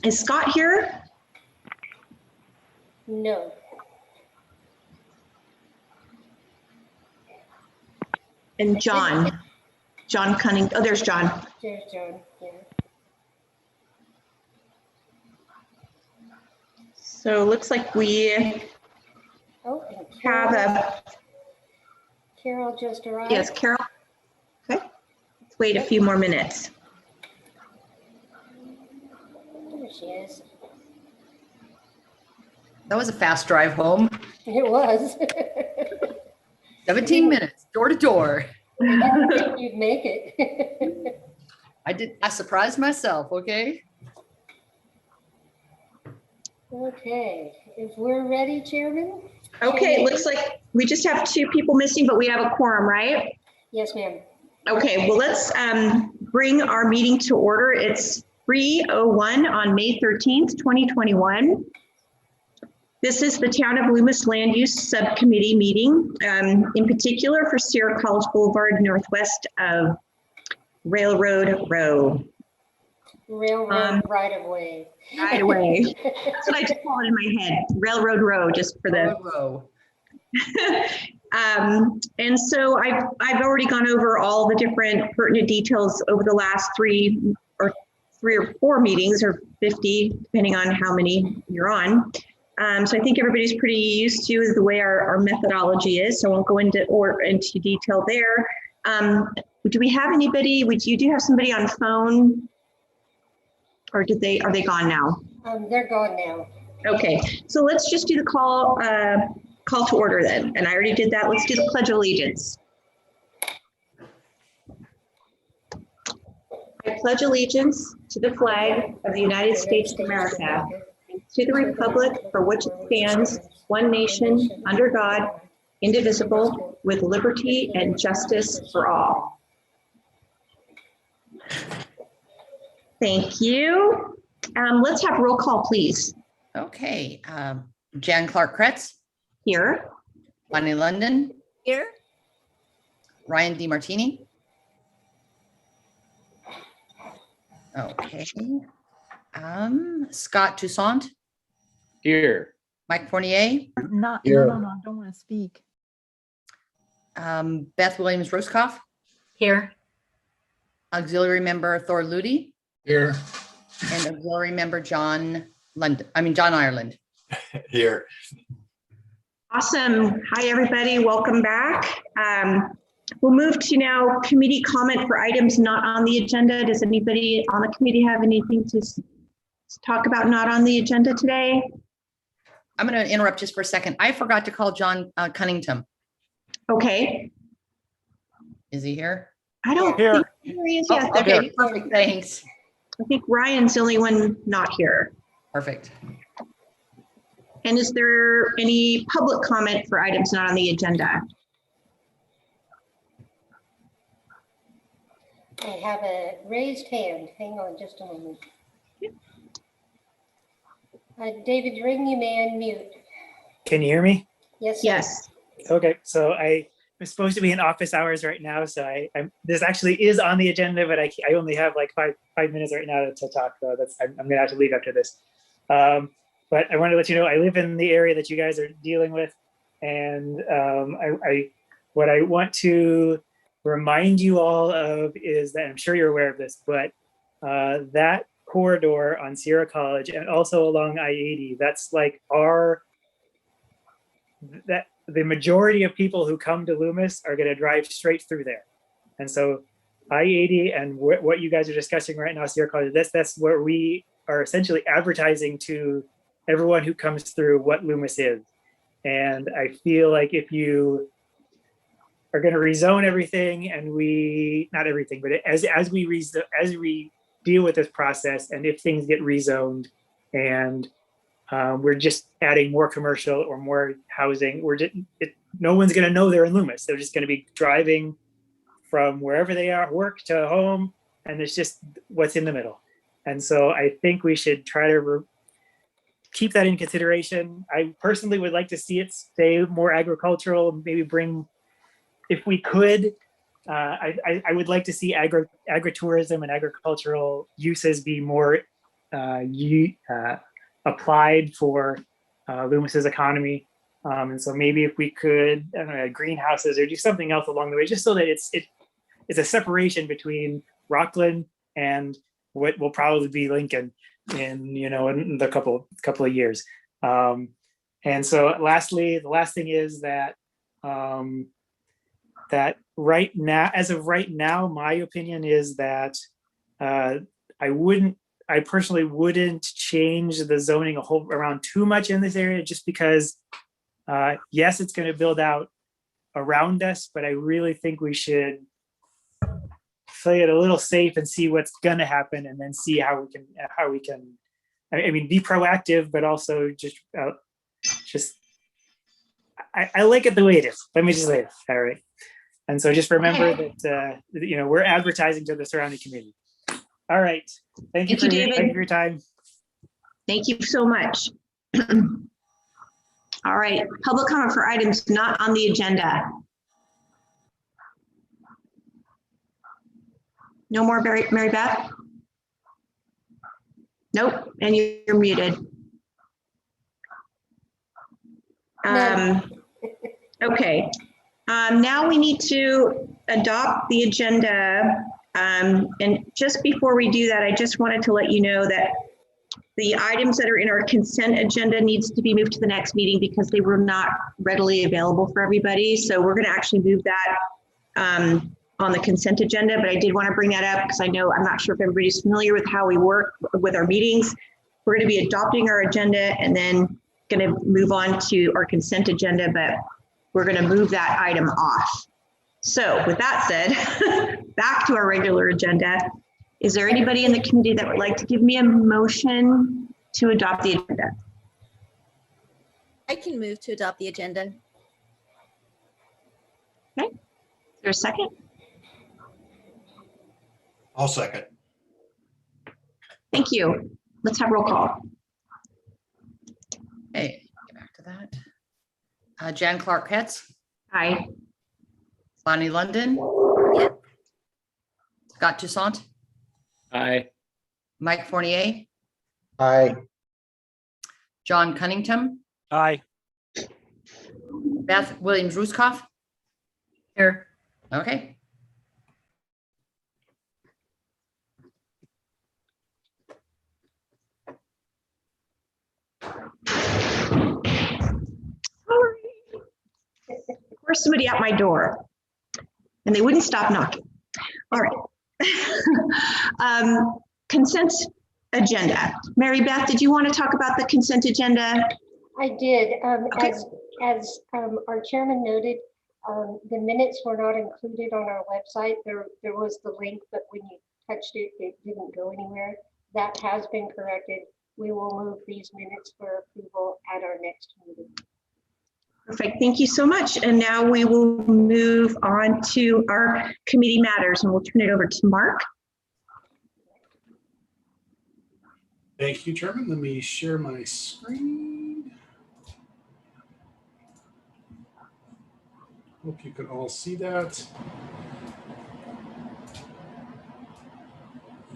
Is Scott here? No. And John Cunning. Oh, there's John. There's John, yeah. So it looks like we Oh, and have a, Carol just arrived. yes, Carol. Okay, let's wait a few more minutes. There she is. That was a fast drive home. It was. 17 minutes, door to door. I didn't think you'd make it. I surprised myself, okay? Okay, if we're ready, Chairman? Okay, it looks like we just have 2 people missing, but we have a quorum, right? Yes, ma'am. Okay, well, let's bring our meeting to order. It's 3:01 on May 13th, 2021. This is the Town of Loomis Land Use Subcommittee meeting, in particular for Sierra College Boulevard, northwest of Railroad Row. Railroad right of way. Right away. That's what I just call it in my head, Railroad Row, just for the. Row. And so I've already gone over all the different pertinent details over the last 3 or 4 meetings, or 50, depending on how many you're on. So I think everybody's pretty used to the way our methodology is, so I won't go into detail there. Do we have anybody, you do have somebody on phone? Or are they gone now? They're gone now. Okay, so let's just do the call to order then. And I already did that. Let's do the Pledge of Allegiance. I pledge allegiance to the flag of the United States of America, to the republic for which it stands, one nation, under God, indivisible, with liberty and justice for all. Thank you. Let's have roll call, please. Okay, Jan Clark Kretz, Here. Bonnie London, Here. Ryan DiMartini. Okay. Scott Toussaint, Here. Mike Fournier, No, Here. no, I don't want to speak. Beth Williams Roskoff, Here. auxiliary member Thor Ludi, Here. and auxiliary member John Ireland. Here. Awesome. Hi, everybody. Welcome back. We'll move to now committee comment for items not on the agenda. Does anybody on the committee have anything to talk about not on the agenda today? I'm going to interrupt just for a second. I forgot to call John Cunnington. Okay. Is he here? I don't Here. think he is yet. Oh, okay, perfect. Thanks. I think Ryan's the only one not here. Perfect. And is there any public comment for items not on the agenda? I have a raised hand. Hang on just a moment. David Ring, you may unmute. Can you hear me? Yes, sir. Yes. Okay, so I'm supposed to be in office hours right now, so this actually is on the agenda, but I only have like five minutes right now to talk. So I'm gonna have to leave after this. But I wanted to let you know I live in the area that you guys are dealing with, and what I want to remind you all of is that I'm sure you're aware of this, but that corridor on Sierra College and also along I-80, that's like the majority of people who come to Loomis are going to drive straight through there. And so I-80 and what you guys are discussing right now, Sierra College, that's where we are essentially advertising to everyone who comes through what Loomis is. And I feel like if you are going to rezone everything, and not everything, but as we deal with this process, and if things get rezoned and we're just adding more commercial or more housing, no one's going to know they're in Loomis. They're just going to be driving from wherever they are, work to home, and it's just what's in the middle. And so I think we should try to keep that in consideration. I personally would like to see it stay more agricultural, maybe bring, if we could, I would like to see agritourism and agricultural uses be more applied for Loomis's economy. And so maybe if we could, I don't know, greenhouses or do something else along the way, just so that it's a separation between Rockland and what will probably be Lincoln in the couple of years. And so lastly, the last thing is that that right now, as of right now, my opinion is that I personally wouldn't change the zoning around too much in this area, just because yes, it's going to build out around us, but I really think we should play it a little safe and see what's going to happen, and then see how we can. I mean, be proactive, but also I like it the way it is. Let me just say it. All right. And so just remember that we're advertising to the surrounding community. All right. Thank you, David. Thank you for your time. Thank you so much. All right, public comment for items not on the agenda. No more, Mary Beth? Nope, and you're muted. Okay, now we need to adopt the agenda. And just before we do that, I just wanted to let you know that the items that are in our consent agenda needs to be moved to the next meeting because they were not readily available for everybody. So we're going to actually move that on the consent agenda, but I did want to bring that up because I'm not sure if everybody's familiar with how we work with our meetings. We're going to be adopting our agenda and then going to move on to our consent agenda, but we're going to move that item off. So with that said, back to our regular agenda. Is there anybody in the community that would like to give me a motion to adopt the agenda? I can move to adopt the agenda. Okay. Is there a second? I'll second. Thank you. Let's have roll call. Hey, get back to that. Jan Clark Hetz, Aye. Bonnie London. Yep. Scott Toussaint, Aye. Mike Fournier, Aye. John Cunnington, Aye. Beth Williams Ruskoff. Here. Okay. There's somebody at my door and they wouldn't stop knocking. All right. Consent agenda. Mary Beth, did you want to talk about the consent agenda? I did. Okay. As our chairman noted, the minutes were not included on our website. There was the link, but when you touched it, it didn't go anywhere. That has been corrected. We will move these minutes for approval at our next meeting. Perfect. Thank you so much. And now we will move on to our committee matters and we'll turn it over to Mark. Thank you, Chairman. Let me share my screen. Hope you can all see that.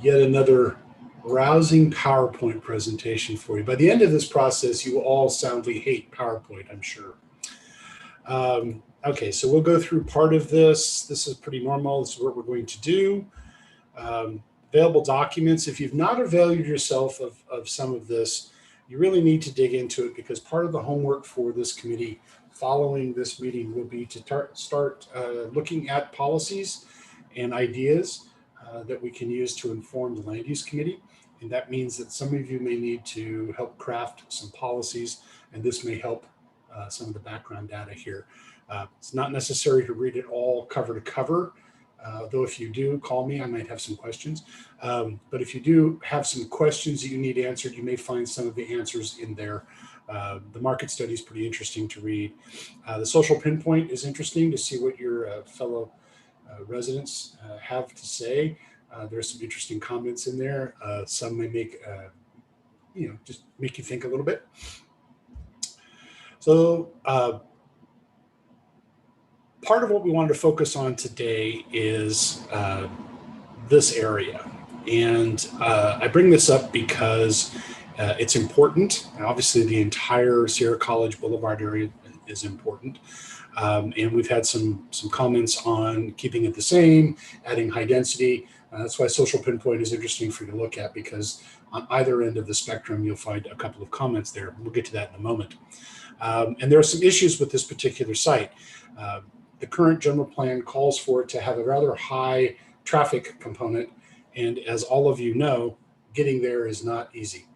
Yet another rousing PowerPoint presentation for you. By the end of this process, you will all soundly hate PowerPoint, I'm sure. Okay, so we'll go through part of this. This is pretty normal. This is what we're going to do. Available documents. If you've not availed yourself of some of this, you really need to dig into it because part of the homework for this committee following this meeting will be to start looking at policies and ideas that we can use to inform the land use committee. And that means that some of you may need to help craft some policies, and this may help some of the background data here. It's not necessary to read it all cover to cover, though if you do, call me, I might have some questions. But if you do have some questions that you need answered, you may find some of the answers in there. The market study is pretty interesting to read. The social pinpoint is interesting to see what your fellow residents have to say. There's some interesting comments in there. Some may make, just make you think a little bit. So part of what we wanted to focus on today is this area. And I bring this up because it's important. Obviously, the entire Sierra College Boulevard area is important. And we've had some comments on keeping it the same, adding high density. That's why social pinpoint is interesting for you to look at, because on either end of the spectrum, you'll find a couple of comments there. We'll get to that in a moment. And there are some issues with this particular site. The current general plan calls for it to have a rather high traffic component. And as all of you know, getting there is not easy.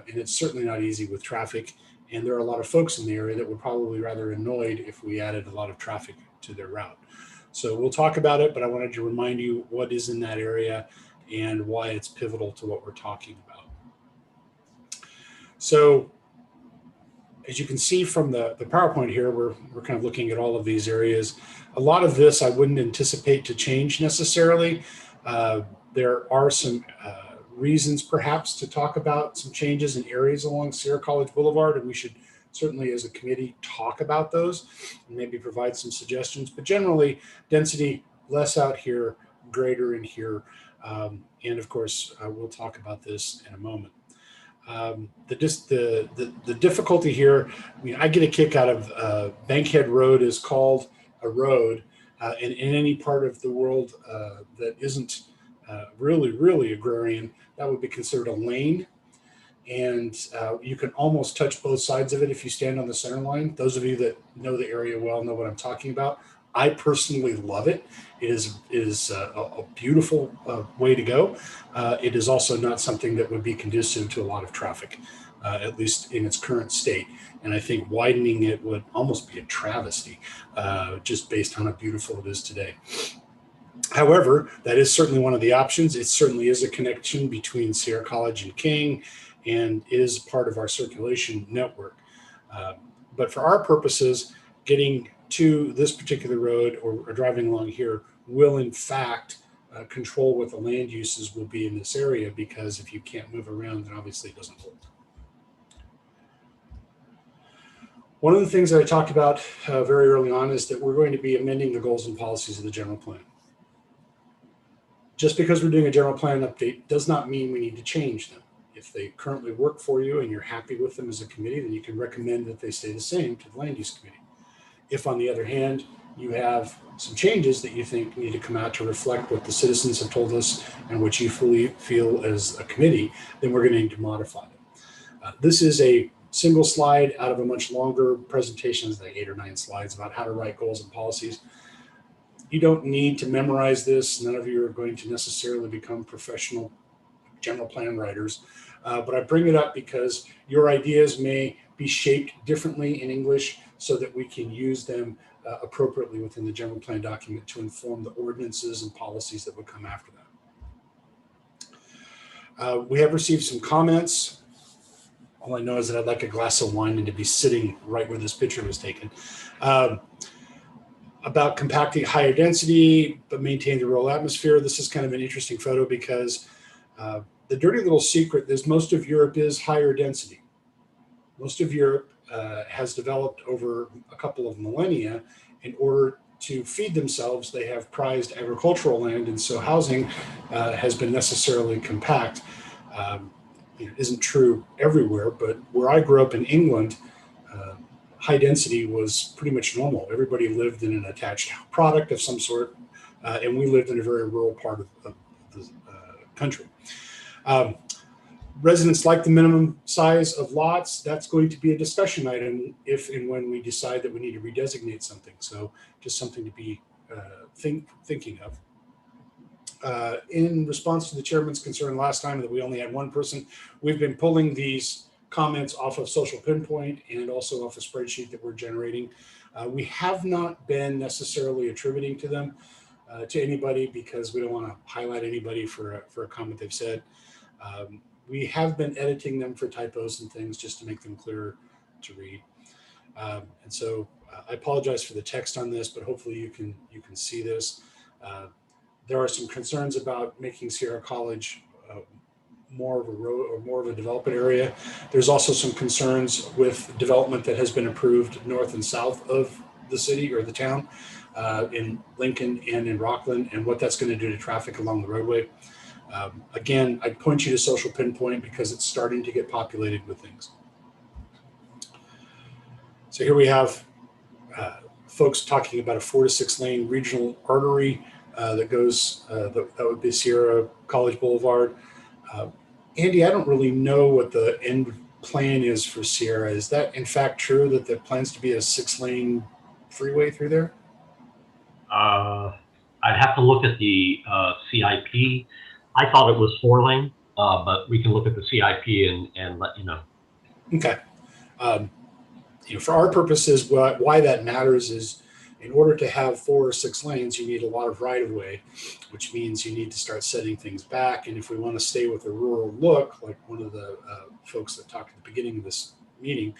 And it's certainly not easy with traffic. And there are a lot of folks in the area that would probably be rather annoyed if we added a lot of traffic to their route. So we'll talk about it, but I wanted to remind you what is in that area and why it's pivotal to what we're talking about. So as you can see from the PowerPoint here, we're kind of looking at all of these areas. A lot of this I wouldn't anticipate to change necessarily. There are some reasons perhaps to talk about some changes in areas along Sierra College Boulevard, and we should certainly as a committee talk about those and maybe provide some suggestions. But generally, density less out here, greater in here. And of course, we'll talk about this in a moment. The difficulty here, I mean, I get a kick out of Bankhead Road is called a road, and in any part of the world that isn't really agrarian, that would be considered a lane. And you can almost touch both sides of it if you stand on the center line. Those of you that know the area well know what I'm talking about. I personally love it. It is a beautiful way to go. It is also not something that would be conducive to a lot of traffic, at least in its current state. And I think widening it would almost be a travesty, just based on how beautiful it is today. However, that is certainly one of the options. It certainly is a connection between Sierra College and King, and is part of our circulation network. But for our purposes, getting to this particular road or driving along here will in fact control what the land uses will be in this area, because if you can't move around, then obviously it doesn't hold. One of the things that I talked about very early on is that we're going to be amending the goals and policies of the general plan. Just because we're doing a general plan update does not mean we need to change them. If they currently work for you and you're happy with them as a committee, then you can recommend that they stay the same to the land use committee. If on the other hand, you have some changes that you think need to come out to reflect what the citizens have told us and what you fully feel as a committee, then we're going to need to modify it. This is a single slide out of a much longer presentation, like 8 or 9 slides about how to write goals and policies. You don't need to memorize this. None of you are going to necessarily become professional general plan writers. But I bring it up because your ideas may be shaped differently in English so that we can use them appropriately within the general plan document to inform the ordinances and policies that would come after that. We have received some comments. All I know is that I'd like a glass of wine and to be sitting right where this picture was taken. About compacting higher density, but maintain the rural atmosphere. This is kind of an interesting photo because the dirty little secret is most of Europe is higher density. Most of Europe has developed over a couple of millennia. In order to feed themselves, they have prized agricultural land, and so housing has been necessarily compact. It isn't true everywhere, but where I grew up in England, high density was pretty much normal. Everybody lived in an attached product of some sort, and we lived in a very rural part of the country. Residents like the minimum size of lots. That's going to be a discussion item if and when we decide that we need to redesignate something. So just something to be thinking of. In response to the chairman's concern last time that we only had one person, we've been pulling these comments off of Social Pinpoint and also off a spreadsheet that we're generating. We have not been necessarily attributing to them to anybody because we don't want to highlight anybody for a comment they've said. We have been editing them for typos and things just to make them clearer to read. And so I apologize for the text on this, but hopefully you can see this. There are some concerns about making Sierra College more of a road or more of a development area. There's also some concerns with development that has been approved north and south of the city or the town in Lincoln and in Rockland, and what that's going to do to traffic along the roadway. Again, I'd point you to Social Pinpoint because it's starting to get populated with things. So here we have folks talking about a 4 to 6 lane regional artery that goes, that would be Sierra College Boulevard. Andy, I don't really know what the end plan is for Sierra. Is that in fact true that there plans to be a 6 lane freeway through there? I'd have to look at the CIP. I thought it was 4 lane, but we can look at the CIP and let you know. Okay. For our purposes, why that matters is in order to have 4 or 6 lanes, you need a lot of right of way, which means you need to start setting things back. And if we want to stay with a rural look, like one of the folks that talked at the beginning of this meeting,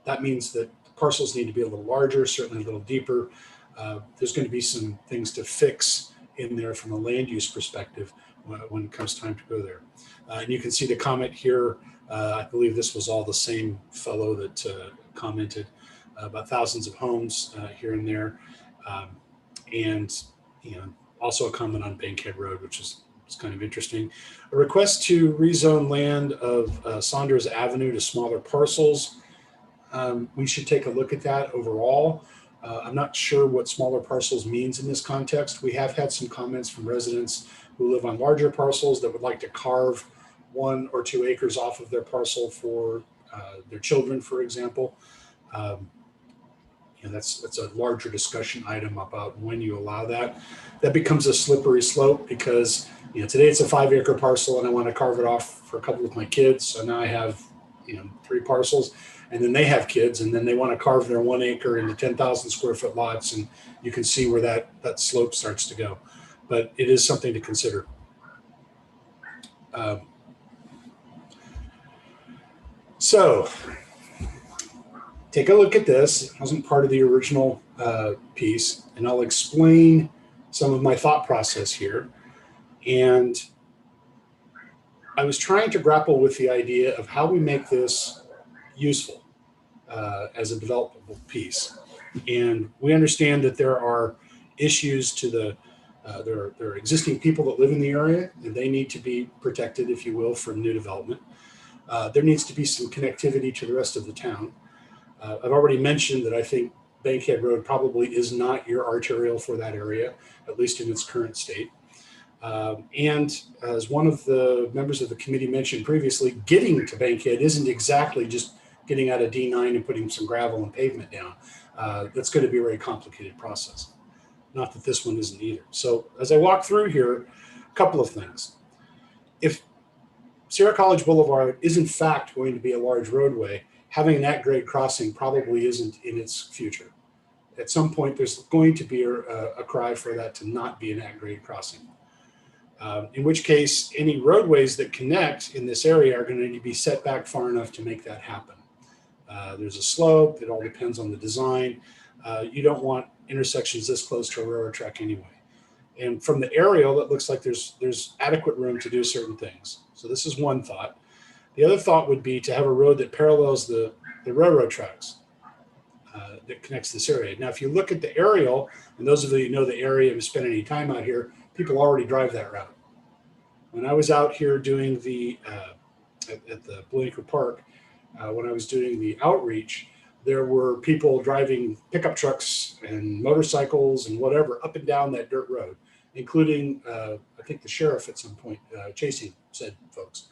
that means that parcels need to be a little larger, certainly a little deeper. There's going to be some things to fix in there from a land use perspective when it comes time to go there. And you can see the comment here. I believe this was all the same fellow that commented about thousands of homes here and there. And also a comment on Bankhead Road, which is kind of interesting. A request to rezone land of Saunders Avenue to smaller parcels. We should take a look at that overall. I'm not sure what smaller parcels means in this context. We have had some comments from residents who live on larger parcels that would like to carve 1 or 2 acres off of their parcel for their children, for example. That's a larger discussion item about when you allow that. That becomes a slippery slope because today it's a 5 acre parcel and I want to carve it off for a couple of my kids. So now I have 3 parcels, and then they have kids, and then they want to carve their 1 acre into 10,000 square foot lots, and you can see where that slope starts to go. But it is something to consider. So take a look at this. It wasn't part of the original piece, and I'll explain some of my thought process here. And I was trying to grapple with the idea of how we make this useful as a developable piece. And we understand that there are issues to there are existing people that live in the area, and they need to be protected, if you will, from new development. There needs to be some connectivity to the rest of the town. I've already mentioned that I think Bankhead Road probably is not your arterial for that area, at least in its current state. And as one of the members of the committee mentioned previously, getting to Bankhead isn't exactly just getting out of D9 and putting some gravel and pavement down. That's going to be a very complicated process. Not that this one isn't either. So as I walk through here, a couple of things. If Sierra College Boulevard is in fact going to be a large roadway, having an at-grade crossing probably isn't in its future. At some point, there's going to be a cry for that to not be an at-grade crossing. In which case, any roadways that connect in this area are going to need to be set back far enough to make that happen. There's a slope. It all depends on the design. You don't want intersections this close to a railroad track anyway. And from the aerial, it looks like there's adequate room to do certain things. So this is one thought. The other thought would be to have a road that parallels the railroad tracks that connects this area. Now, if you look at the aerial, and those of you who know the area and spent any time out here, people already drive that route. When I was out here doing the, at the Blue Acre Park, when I was doing the outreach, there were people driving pickup trucks and motorcycles and whatever up and down that dirt road, including, I think the sheriff at some point chasing said folks.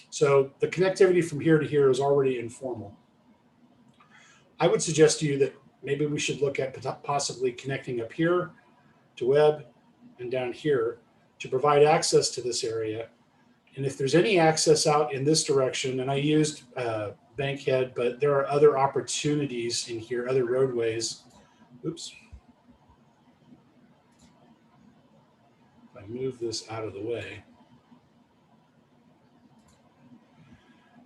So the connectivity from here to here is already informal. I would suggest to you that maybe we should look at possibly connecting up here to Webb and down here to provide access to this area. And if there's any access out in this direction, and I used Bankhead, but there are other opportunities in here, other roadways. Oops. If I move this out of the way,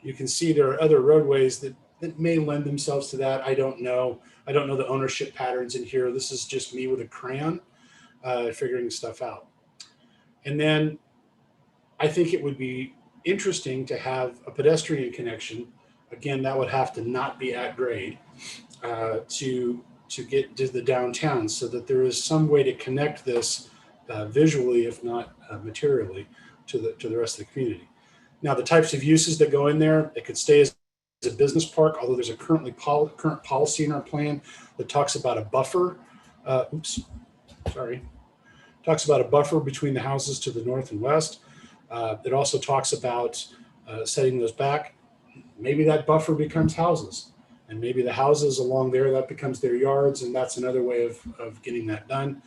you can see there are other roadways that may lend themselves to that. I don't know. I don't know the ownership patterns in here. This is just me with a crayon figuring stuff out. And then I think it would be interesting to have a pedestrian connection. Again, that would have to not be at grade to get to the downtown, so that there is some way to connect this visually, if not materially, to the rest of the community. Now, the types of uses that go in there, it could stay as a business park, although there's a current policy in our plan that talks about a buffer. Talks about a buffer between the houses to the north and west. It also talks about setting those back. Maybe that buffer becomes houses, and maybe the houses along there, that becomes their yards, and that's another way of getting that done.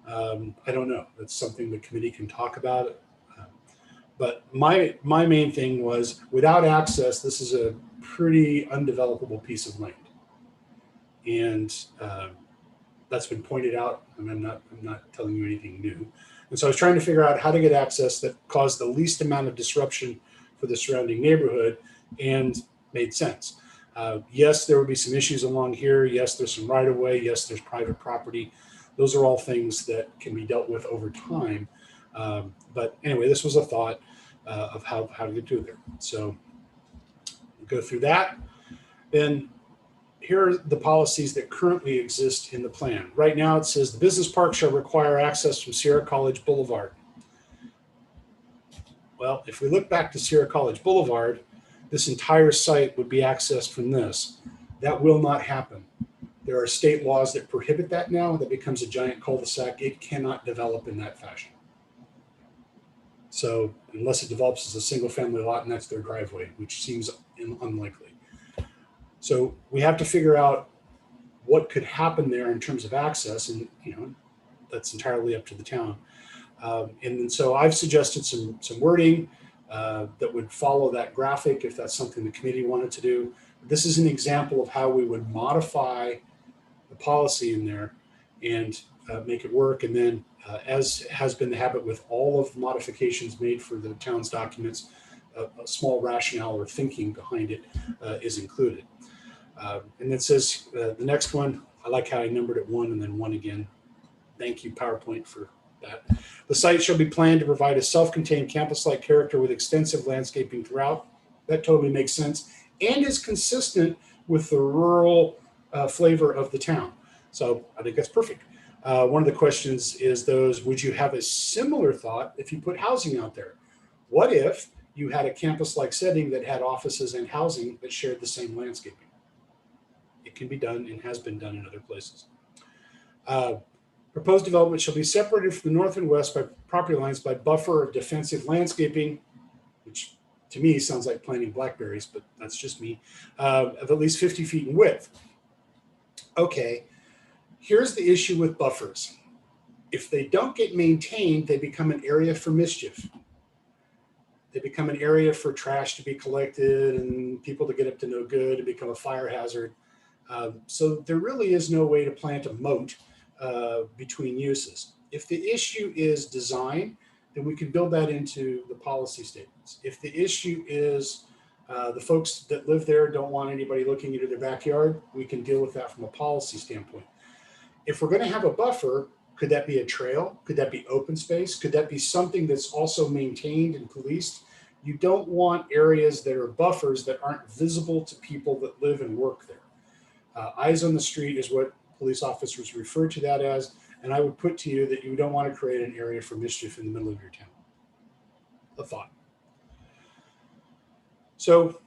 I don't know. That's something the committee can talk about. But my main thing was, without access, this is a pretty undevelopable piece of land, and that's been pointed out. And I'm not telling you anything new. And so I was trying to figure out how to get access that caused the least amount of disruption for the surrounding neighborhood and made sense. Yes, there would be some issues along here. Yes, there's some right of way. Yes, there's private property. Those are all things that can be dealt with over time. But anyway, this was a thought of how to get to there. So we'll go through that. Then here are the policies that currently exist in the plan. Right now it says the business park shall require access from Sierra College Boulevard. Well, if we look back to Sierra College Boulevard, this entire site would be accessed from this. That will not happen. There are state laws that prohibit that now. That becomes a giant cul-de-sac. It cannot develop in that fashion. So unless it develops as a single family lot and that's their driveway, which seems unlikely. So we have to figure out what could happen there in terms of access, and that's entirely up to the town. And so I've suggested some wording that would follow that graphic if that's something the committee wanted to do. This is an example of how we would modify the policy in there and make it work. And then as has been the habit with all of the modifications made for the town's documents, a small rationale or thinking behind it is included. And it says the next one, I like how I numbered it 1 and then 1 again. Thank you, PowerPoint, for that. The site shall be planned to provide a self-contained campus-like character with extensive landscaping throughout. That totally makes sense and is consistent with the rural flavor of the town. So I think that's perfect. One of the questions is would you have a similar thought if you put housing out there? What if you had a campus-like setting that had offices and housing that shared the same landscaping? It can be done and has been done in other places. Proposed development shall be separated from the north and west by property lines by buffer of defensive landscaping, which to me sounds like planting blackberries, but that's just me, of at least 50 feet in width. Okay, here's the issue with buffers. If they don't get maintained, they become an area for mischief. They become an area for trash to be collected and people to get up to no good and become a fire hazard. So there really is no way to plant a moat between uses. If the issue is design, then we can build that into the policy statements. If the issue is the folks that live there don't want anybody looking into their backyard, we can deal with that from a policy standpoint. If we're going to have a buffer, could that be a trail? Could that be open space? Could that be something that's also maintained and policed? You don't want areas that are buffers that aren't visible to people that live and work there. Eyes on the street is what police officers refer to that as. And I would put to you that you don't want to create an area for mischief in the middle of your town. A thought. So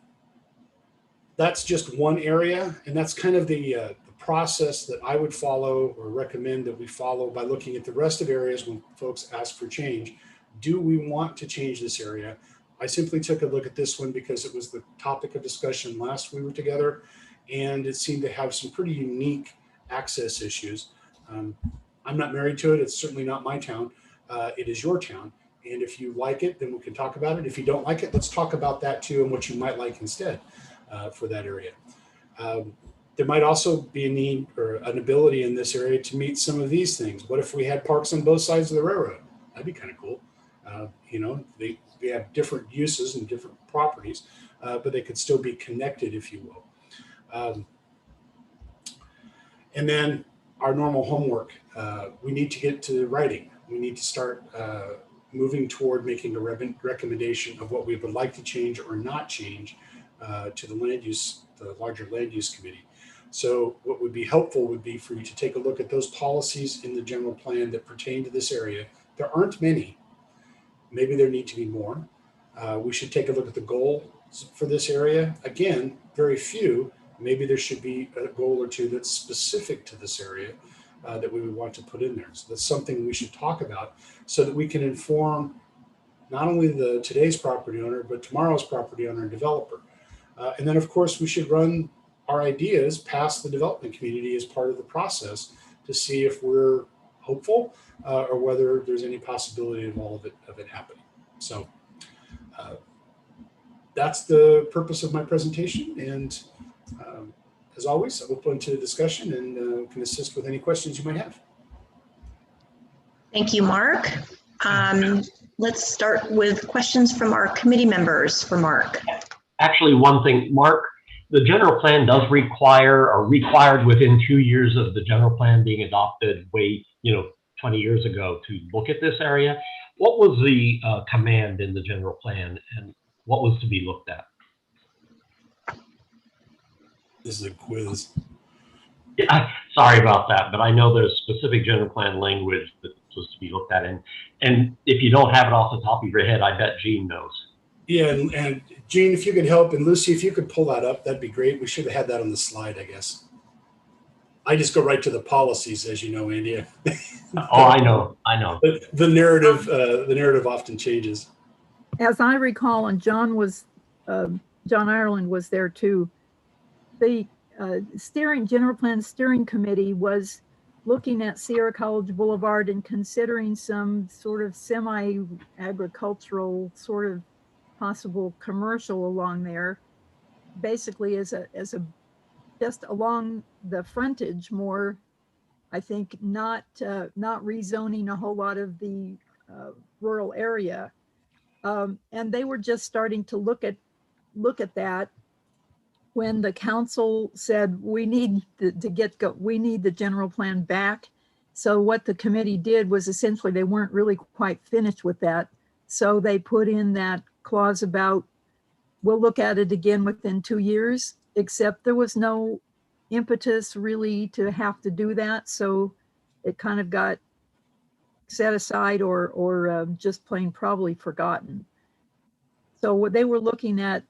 that's just one area. And that's kind of the process that I would follow or recommend that we follow by looking at the rest of areas when folks ask for change. Do we want to change this area? I simply took a look at this one because it was the topic of discussion last we were together. And it seemed to have some pretty unique access issues. I'm not married to it. It's certainly not my town. It is your town. And if you like it, then we can talk about it. If you don't like it, let's talk about that too and what you might like instead for that area. There might also be a need or an ability in this area to meet some of these things. What if we had parks on both sides of the railroad? That'd be kind of cool. They have different uses and different properties, but they could still be connected, if you will. And then our normal homework. We need to get to writing. We need to start moving toward making a recommendation of what we would like to change or not change to the larger land use committee. So what would be helpful would be for you to take a look at those policies in the general plan that pertain to this area. There aren't many. Maybe there need to be more. We should take a look at the goals for this area. Again, very few. Maybe there should be a goal or two that's specific to this area that we would want to put in there. So that's something we should talk about so that we can inform not only the today's property owner, but tomorrow's property owner and developer. And then of course we should run our ideas past the development community as part of the process to see if we're hopeful or whether there's any possibility of all of it happening. So that's the purpose of my presentation. And as always, I'm open to discussion and can assist with any questions you might have. Thank you, Mark. Let's start with questions from our committee members for Mark. Actually, one thing, Mark, the general plan does require or required within 2 years of the general plan being adopted 20 years ago to look at this area. What was the command in the general plan and what was to be looked at? This is a quiz. Yeah, sorry about that, but I know there's specific general plan language that was to be looked at. And if you don't have it off the top of your head, I bet Gene knows. Yeah, and Gene, if you could help, and Lucy, if you could pull that up, that'd be great. We should have had that on the slide, I guess. I just go right to the policies, as you know, Andy. Oh, I know. But the narrative often changes. As I recall, and John Ireland was there too, the general plan steering committee was looking at Sierra College Boulevard and considering some sort of semi-agricultural sort of possible commercial along there, basically as a just along the frontage more, I think, not rezoning a whole lot of the rural area. And they were just starting to look at that when the council said we need we need the general plan back. So what the committee did was essentially they weren't really quite finished with that. So they put in that clause about we'll look at it again within 2 years, except there was no impetus really to have to do that. So it kind of got set aside or just plain probably forgotten. So what they were looking at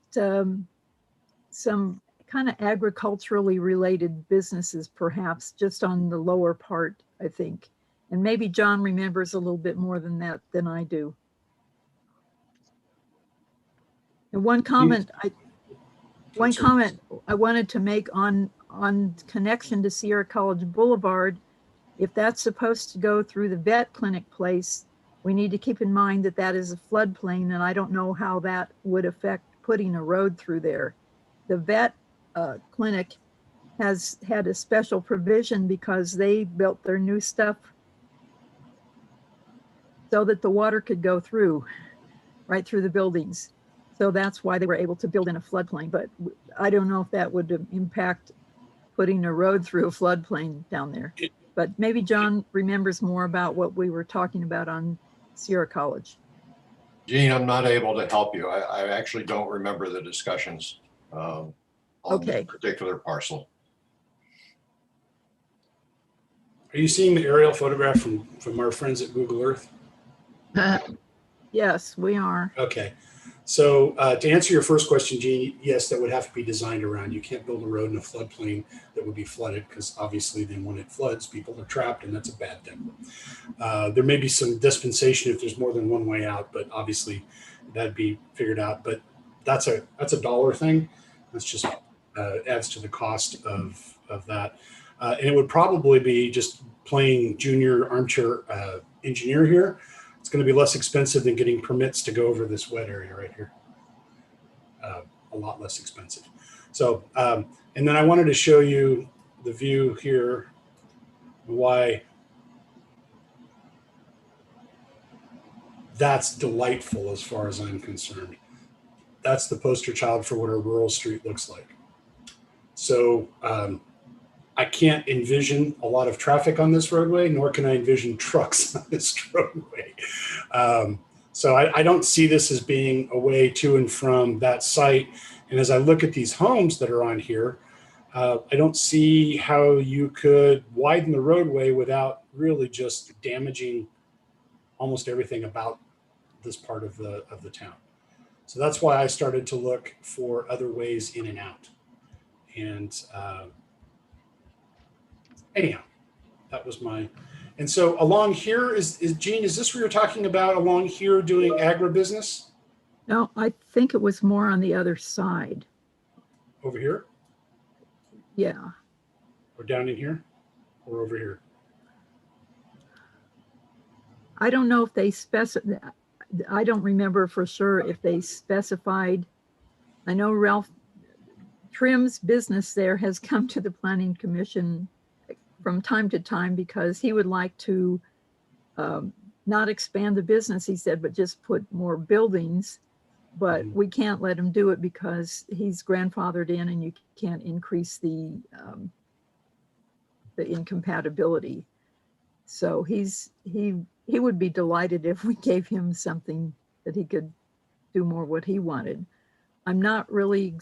some kind of agriculturally related businesses, perhaps just on the lower part, I think. And maybe John remembers a little bit more than that than I do. And one comment I wanted to make on connection to Sierra College Boulevard, if that's supposed to go through the vet clinic place, we need to keep in mind that that is a floodplain, and I don't know how that would affect putting a road through there. The vet clinic has had a special provision because they built their new stuff so that the water could go through, right through the buildings. So that's why they were able to build in a floodplain. But I don't know if that would impact putting a road through a floodplain down there. But maybe John remembers more about what we were talking about on Sierra College. Gene, I'm not able to help you. I actually don't remember the discussions on this particular parcel. Are you seeing the aerial photograph from our friends at Google Earth? Yes, we are. Okay. So to answer your first question, Gene, yes, that would have to be designed around. You can't build a road in a floodplain that would be flooded because obviously then when it floods, people are trapped and that's a bad thing. There may be some dispensation if there's more than one way out, but obviously that'd be figured out. But that's a dollar thing. That's just adds to the cost of that. And it would probably be just playing junior armchair engineer here. It's going to be less expensive than getting permits to go over this wet area right here. A lot less expensive. So, and then I wanted to show you the view here, why that's delightful as far as I'm concerned. That's the poster child for what a rural street looks like. So I can't envision a lot of traffic on this roadway, nor can I envision trucks on this roadway. So I don't see this as being a way to and from that site. And as I look at these homes that are on here, I don't see how you could widen the roadway without really just damaging almost everything about this part of the town. So that's why I started to look for other ways in and out. And anyhow, that was my, and so along here is Gene, is this where you're talking about along here doing agribusiness? No, I think it was more on the other side. Over here Yeah. or down in here or over here? I don't know if they I don't remember for sure if they specified. I know Ralph Trim's business there has come to the Planning Commission from time to time because he would like to not expand the business, he said, but just put more buildings. But we can't let him do it because he's grandfathered in and you can't increase the incompatibility. So he would be delighted if we gave him something that he could do more what he wanted. I'm not really,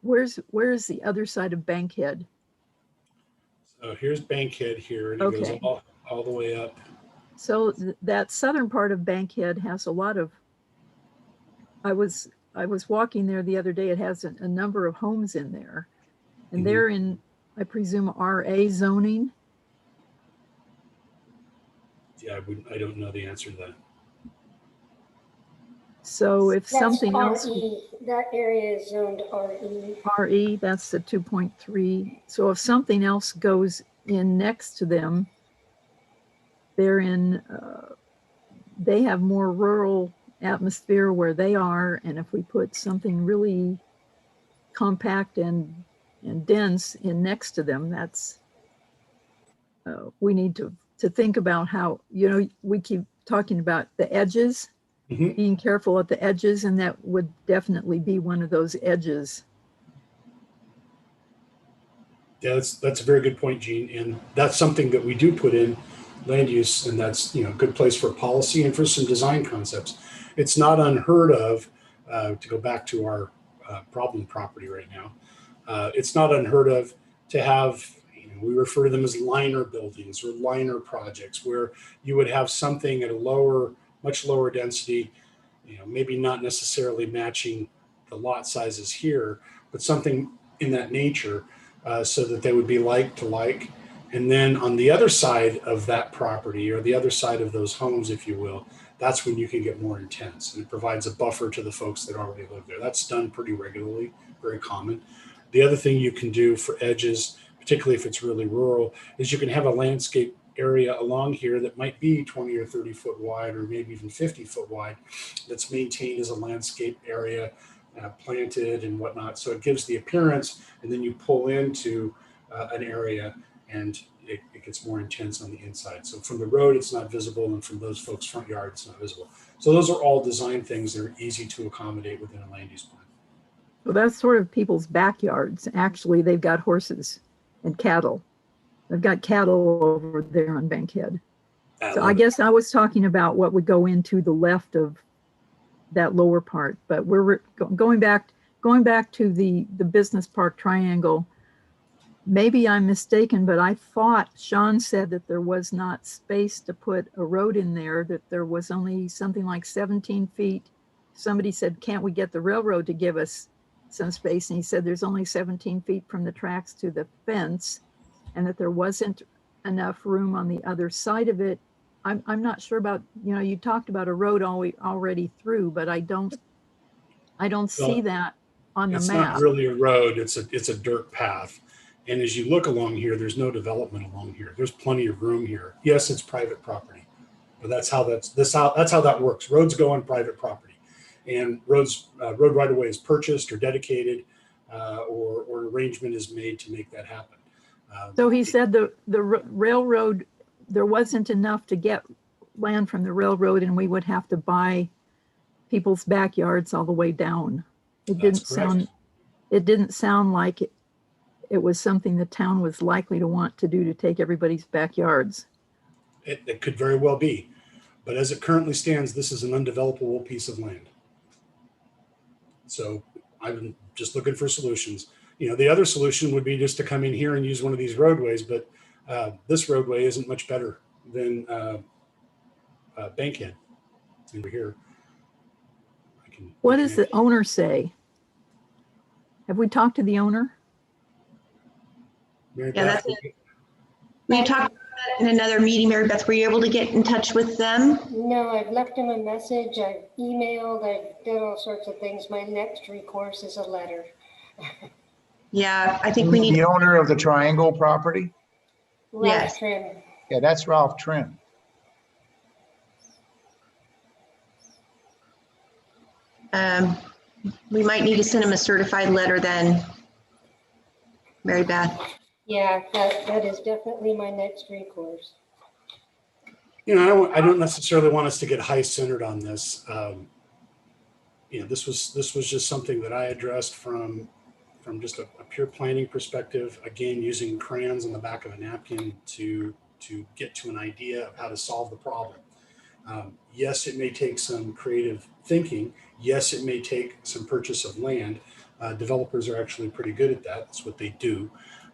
where's the other side of Bankhead? So here's Bankhead here, and it goes all the way up. So that southern part of Bankhead has a lot of, I was walking there the other day, it has a number of homes in there. And they're in, I presume, RA zoning. Yeah, I don't know the answer to that. So if That's something else, RE, that area is zoned RE. RE, that's the 2.3. So if something else goes in next to them, they're in, they have more rural atmosphere where they are. And if we put something really compact and dense in next to them, that's, we need to think about how, you know, we keep talking about the edges, being careful at the edges, and that would definitely be one of those edges. Yeah, that's a very good point, Gene. And that's something that we do put in land use, and that's, you know, a good place for policy and for some design concepts. It's not unheard of, to go back to our problem property right now, it's not unheard of to have, we refer to them as liner buildings or liner projects, where you would have something at a much lower density, you know, maybe not necessarily matching the lot sizes here, but something in that nature, so that they would be like to like. And then on the other side of that property, or the other side of those homes, if you will, that's when you can get more intense, and it provides a buffer to the folks that already live there. That's done pretty regularly, very common. The other thing you can do for edges, particularly if it's really rural, is you can have a landscape area along here that might be 20 or 30 foot wide, or maybe even 50 foot wide, that's maintained as a landscape area, planted and whatnot. So it gives the appearance, and then you pull into an area, and it gets more intense on the inside. So from the road, it's not visible, and from those folks' front yard, it's not visible. So those are all design things that are easy to accommodate within a land use plan. Well, that's sort of people's backyards. Actually, they've got horses and cattle. They've got cattle over there on Bankhead. So I guess I was talking about what would go into the left of that lower part, but we're going back to the business park triangle. Maybe I'm mistaken, but I thought Sean said that there was not space to put a road in there, that there was only something like 17 feet. Somebody said, can't we get the railroad to give us some space? And he said there's only 17 feet from the tracks to the fence, and that there wasn't enough room on the other side of it. I'm not sure about, you know, you talked about a road already through, but I don't see that on the map. It's not really a road, it's a dirt path. And as you look along here, there's no development along here. There's plenty of room here. Yes, it's private property, but that's how that works. Roads go on private property, and road right of way is purchased or dedicated, or an arrangement is made to make that happen. So he said the railroad, there wasn't enough to get land from the railroad, and we would have to buy people's backyards all the way down. It didn't sound like it was something the town was likely to want to do, to take everybody's backyards. It could very well be, but as it currently stands, this is an undevelopable piece of land. So I'm just looking for solutions. You know, the other solution would be just to come in here and use one of these roadways, but this roadway isn't much better than Bankhead. over here. I can What does the reconnect. owner say? Have we talked to the owner? Mary Yeah, Beth, that's it. We talked about that in another meeting, Mary Beth. Were you able to get in touch with them? No, I've left him a message, I've emailed, I've done all sorts of things. My next recourse is a letter. Yeah, I think we need. The owner of the Triangle property? Ralph Yes. Trim. Yeah, that's Ralph Trim. We might need to send him a certified letter then, Mary Beth. Yeah, that is definitely my next recourse. You know, I don't necessarily want us to get high centered on this. You know, this was just something that I addressed from just a pure planning perspective. Again, using crayons on the back of a napkin to get to an idea of how to solve the problem. Yes, it may take some creative thinking. Yes, it may take some purchase of land. Developers are actually pretty good at that. That's what they do.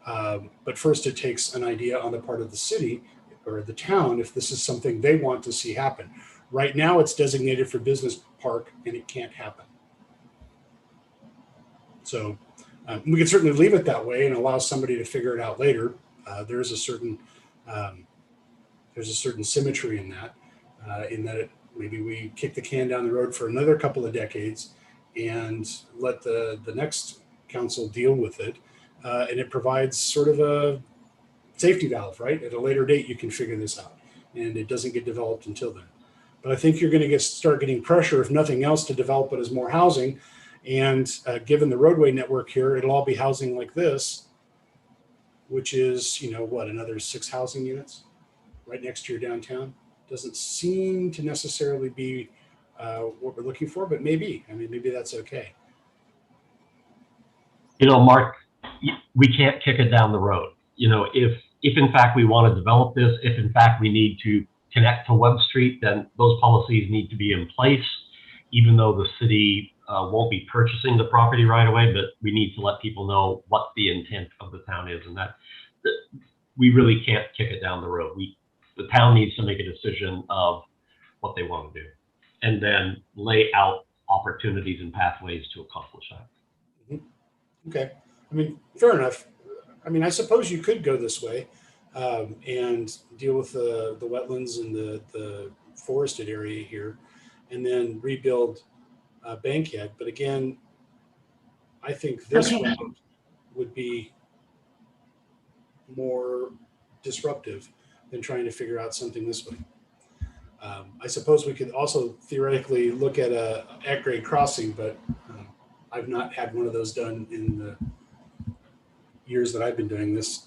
But first, it takes an idea on the part of the city or the town if this is something they want to see happen. Right now, it's designated for business park, and it can't happen. So we can certainly leave it that way and allow somebody to figure it out later. There's a certain symmetry in that maybe we kick the can down the road for another couple of decades and let the next council deal with it. And it provides sort of a safety valve, right? At a later date, you can figure this out, and it doesn't get developed until then. But I think you're going to start getting pressure, if nothing else, to develop it as more housing. And given the roadway network here, it'll all be housing like this, which is, you know, what, another 6 housing units right next to your downtown. Doesn't seem to necessarily be what we're looking for, but maybe. I mean, maybe that's okay. You know, Mark, we can't kick it down the road. You know, if in fact we want to develop this, if in fact we need to connect to Webb Street, then those policies need to be in place, even though the city won't be purchasing the property right away, but we need to let people know what the intent of the town is, and that we really can't kick it down the road. The town needs to make a decision of what they want to do, and then lay out opportunities and pathways to accomplish that. Mm-hmm. Okay. I mean, fair enough. I mean, I suppose you could go this way and deal with the wetlands and the forested area here, and then rebuild Bankhead. But again, I think this route would be more disruptive than trying to figure out something this way. I suppose we could also theoretically look at a at-grade crossing, but I've not had one of those done in the years that I've been doing this.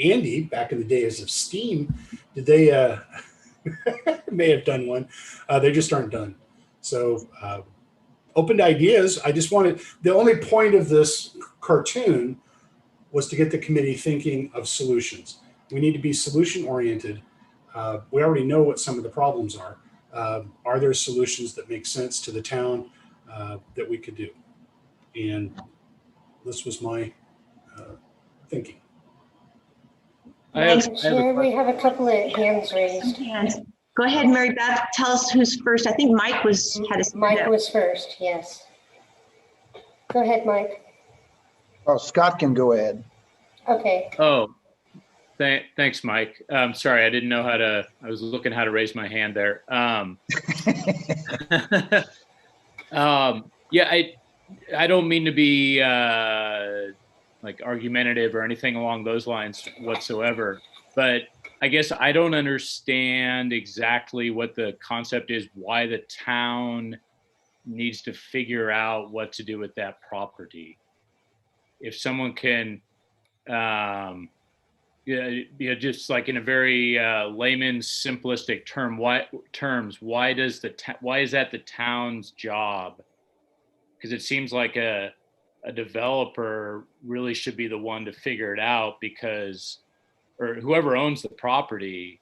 Andy, back in the days of Steam, did they may have done one. They just aren't done. So open to ideas. I just wanted, the only point of this cartoon was to get the committee thinking of solutions. We need to be solution oriented. We already know what some of the problems are. Are there solutions that make sense to the town that we could do? And this was my thinking. Chair, we have a couple of hands raised. Go ahead, Mary Beth. Tell us who's first. I think Mike Mike was first, yes. Go ahead, Mike. Oh, Scott can go ahead. Okay. Oh, thanks, Mike. Sorry, I didn't know how to, I was looking how to raise my hand there. Yeah, I don't mean to be like argumentative or anything along those lines whatsoever, but I guess I don't understand exactly what the concept is, why the town needs to figure out what to do with that property. If someone can, just like in a very layman's simplistic why is that the town's job? Because it seems like a developer really should be the one to figure it out, because, or whoever owns the property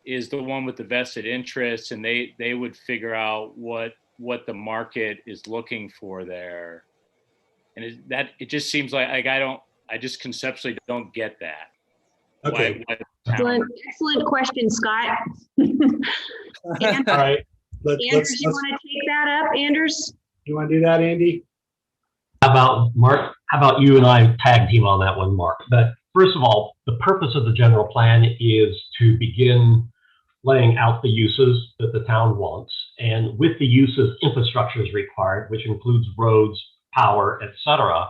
is the one with the vested interests, and they would figure out what the market is looking for there. And it just seems like I just conceptually don't get that. Okay. Excellent question, Scott. All right. Anders, you want to take that up, Anders? You want to do that, Andy? How about Mark? How about you and I tag team on that one, Mark? But first of all, the purpose of the general plan is to begin laying out the uses that the town wants. And with the uses, infrastructure is required, which includes roads, power, etc.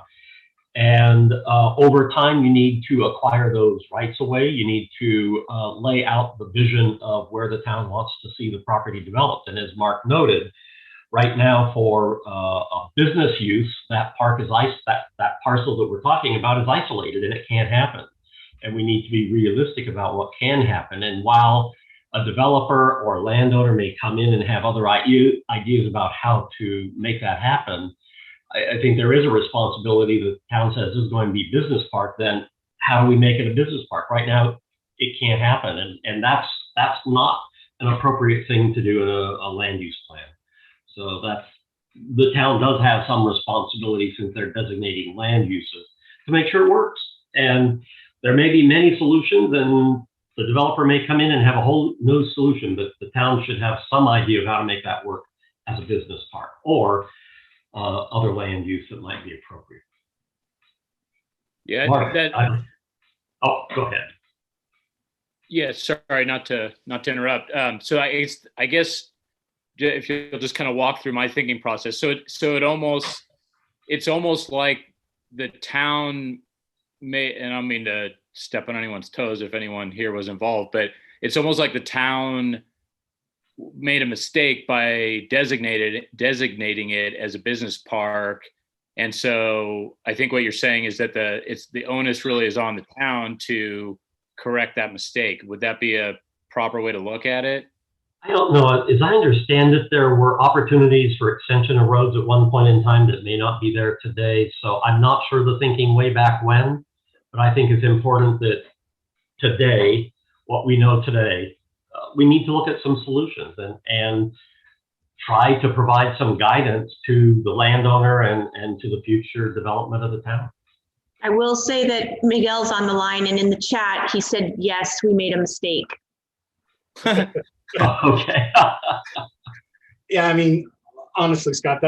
And over time, you need to acquire those rights away. You need to lay out the vision of where the town wants to see the property developed. And as Mark noted, right now for a business use, that park is that parcel that we're talking about is isolated and it can't happen. And we need to be realistic about what can happen. And while a developer or a landowner may come in and have other ideas about how to make that happen, I think there is a responsibility that the town says this is going to be business park, then how do we make it a business park? Right now, it can't happen. And that's not an appropriate thing to do in a land use plan. So the town does have some responsibility, since they're designating land uses, to make sure it works. And there may be many solutions, and the developer may come in and have a whole new solution, but the town should have some idea of how to make that work as a business park or other land use that might be appropriate. Yeah, Mark, oh, go ahead. Yeah, sorry, not to interrupt. So I guess if you'll just kind of walk through my thinking process. So it's almost like the town may, and I don't mean to step on anyone's toes if anyone here was involved, but it's almost like the town made a mistake by designating it as a business park. And so I think what you're saying is that the onus really is on the town to correct that mistake. Would that be a proper way to look at it? I don't know. As I understand it, there were opportunities for extension of roads at one point in time that may not be there today. So I'm not sure the thinking way back when, but I think it's important that today, what we know today, we need to look at some solutions and try to provide some guidance to the landowner and to the future development of the town. I will say that Miguel's on the line, and in the chat, he said, yes, we made a mistake. Okay. Yeah, I mean, honestly, Scott,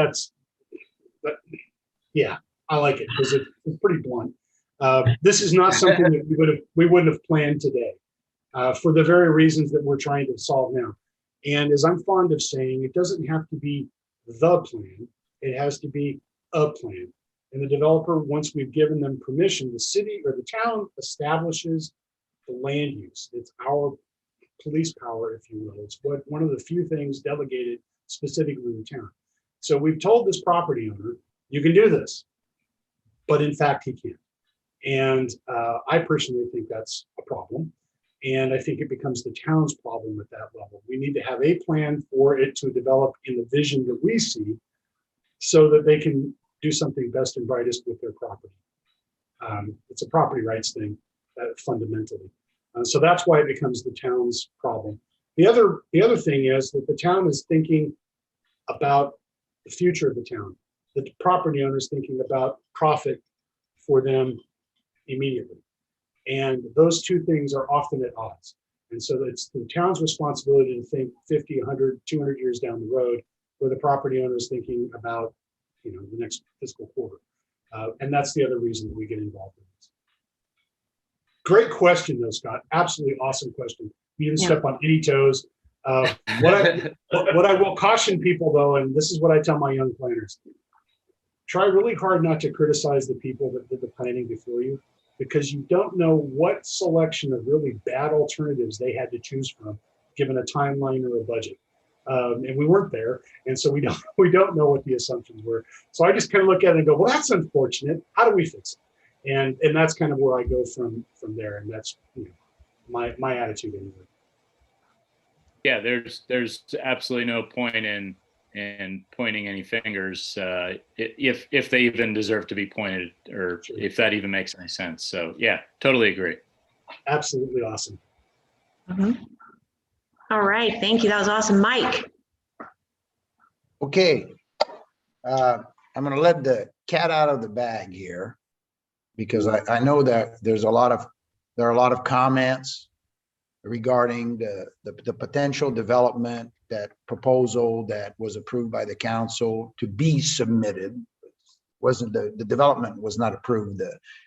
yeah, I like it because it's pretty blunt. This is not something that we wouldn't have planned today for the very reasons that we're trying to solve now. And as I'm fond of saying, it doesn't have to be the plan, it has to be a plan. And the developer, once we've given them permission, the city or the town establishes the land use. It's our police power, if you will. It's one of the few things delegated specifically to the town. So we've told this property owner, you can do this, but in fact, he can't. And I personally think that's a problem. And I think it becomes the town's problem at that level. We need to have a plan for it to develop in the vision that we see so that they can do something best and brightest with their property. It's a property rights thing fundamentally. So that's why it becomes the town's problem. The other thing is that the town is thinking about the future of the town. The property owner is thinking about profit for them immediately. And those two things are often at odds. And so it's the town's responsibility to think 50, 100, 200 years down the road, where the property owner is thinking about, the next fiscal quarter. And that's the other reason that we get involved in this. Great question though, Scott. Absolutely awesome question. You didn't step on any toes. What I will caution people though, and this is what I tell my young planners, try really hard not to criticize the people that did the planning before you, because you don't know what selection of really bad alternatives they had to choose from, given a timeline or a budget. And we weren't there, and so we don't know what the assumptions were. So I just kind of look at it and go, well, that's unfortunate. How do we fix it? And that's kind of where I go from there, and that's my attitude anyway. Yeah, there's absolutely no point in pointing any fingers if they even deserve to be pointed, or if that even makes any sense. So yeah, totally agree. Absolutely awesome. Mm-hmm. All right, thank you. That was awesome, Mike. Okay, I'm going to let the cat out of the bag here, because I know that there are a lot of comments. regarding the potential development, that proposal that was approved by the council to be submitted. Wasn't the development was not approved.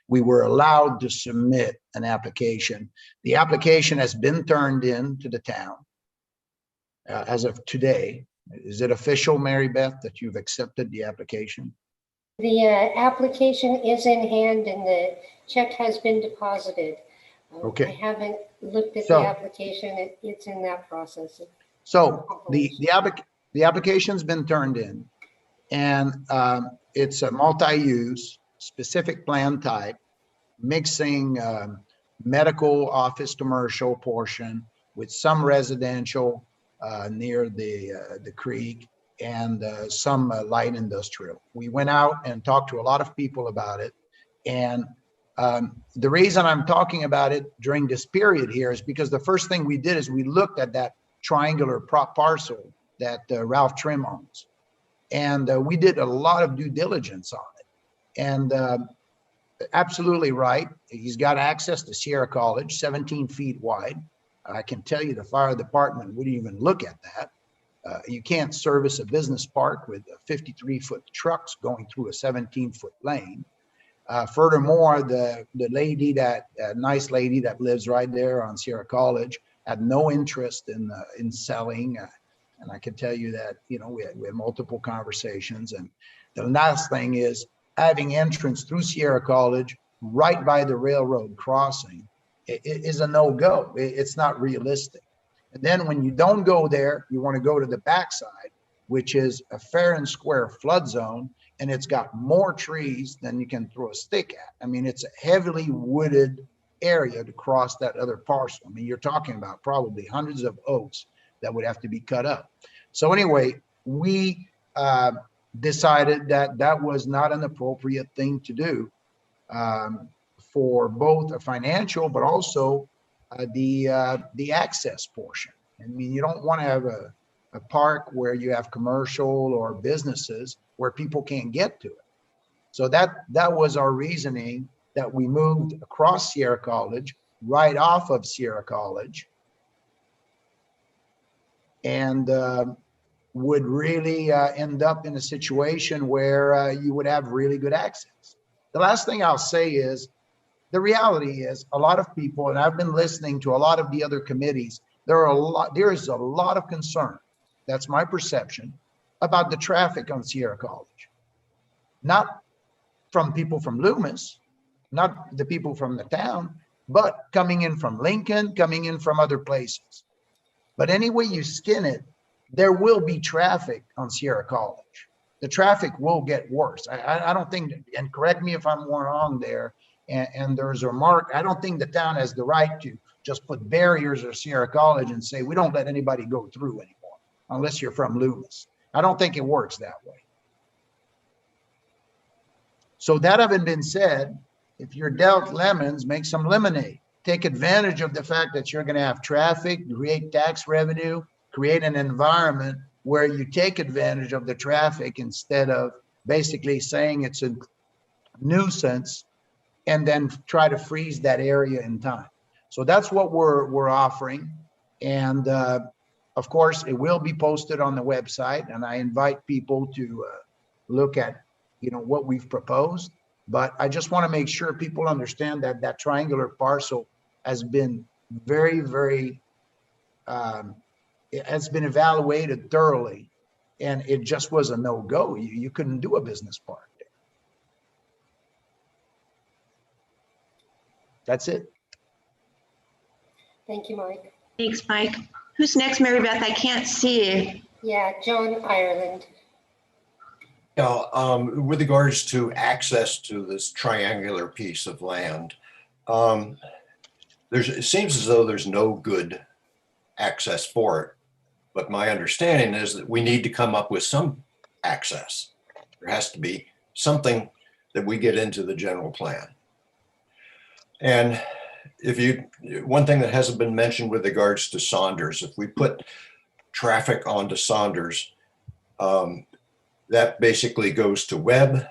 We were allowed to submit an application. The application has been turned in to the town as of today. Is it official, Mary Beth, that you've accepted the application? The application is in hand and the check has been deposited. Okay. I haven't looked at So- the application. It's in that process. So the application's been turned in, and it's a multi-use specific plan type, mixing medical, office, commercial portion with some residential near the creek and some light industrial. We went out and talked to a lot of people about it, and the reason I'm talking about it during this period here is because the first thing we did is we looked at that triangular parcel that Ralph Trim owns. And we did a lot of due diligence on it. And absolutely right. He's got access to Sierra College, 17 feet wide. I can tell you the fire department wouldn't even look at that. You can't service a business park with 53-foot trucks going through a 17-foot lane. Furthermore, the lady nice lady that lives right there on Sierra College had no interest in selling. And I can tell you that, we had multiple conversations. And the last thing is having entrance through Sierra College right by the railroad crossing is a no-go. It's not realistic. And then when you don't go there, you want to go to the backside, which is a fair and square flood zone. And it's got more trees than you can throw a stick at. I mean, it's a heavily wooded area to cross that other parcel. I mean, you're talking about probably hundreds of oaks that would have to be cut up. So anyway, we decided that that was not an appropriate thing to do for both a financial, but also the access portion. I mean, you don't want to have a park where you have commercial or businesses where people can't get to it. So that was our reasoning, that we moved across Sierra College, right off of Sierra College, and would really end up in a situation where you would have really good access. The last thing I'll say is, the reality is a lot of people, and I've been listening to a lot of the other committees, there is a lot of concern, that's my perception, about the traffic on Sierra College. Not from people from Loomis, not the people from the town, but coming in from Lincoln, coming in from other places. But any way you skin it, there will be traffic on Sierra College. The traffic will get worse. I don't think, and correct me if I'm wrong there, and there's a remark, I don't think the town has the right to just put barriers at Sierra College and say, we don't let anybody go through anymore, unless you're from Loomis. I don't think it works that way. So that having been said, if you're dealt lemons, make some lemonade. Take advantage of the fact that you're going to have traffic, create tax revenue, create an environment where you take advantage of the traffic instead of basically saying it's a nuisance and then try to freeze that area in time. So that's what we're offering. And of course, it will be posted on the website, and I invite people to look at what we've proposed. But I just want to make sure people understand that that triangular parcel has been very, very, it has been evaluated thoroughly, and it just was a no-go. You couldn't do a business park there. That's it. Thank you, Mike. Thanks, Mike. Who's next, Mary Beth? I can't see. Yeah, John Ireland. With regards to access to this triangular piece of land, it seems as though there's no good access for it. But my understanding is that we need to come up with some access. There has to be something that we get into the general plan. And one thing that hasn't been mentioned with regards to Saunders, if we put traffic onto Saunders, that basically goes to Webb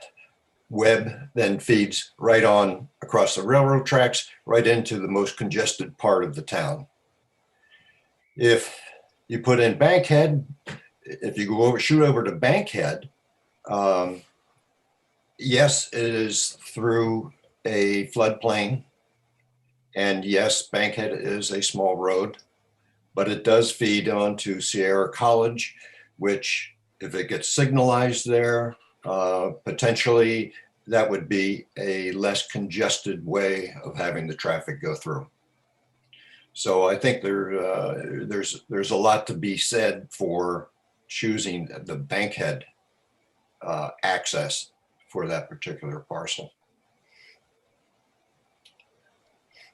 then feeds right on across the railroad tracks, right into the most congested part of the town. If you put in Bankhead, if you go over, shoot over to Bankhead, yes, it is through a floodplain. And yes, Bankhead is a small road, but it does feed onto Sierra College, which if it gets signalized there, potentially that would be a less congested way of having the traffic go through. So I think there's a lot to be said for choosing the Bankhead access for that particular parcel.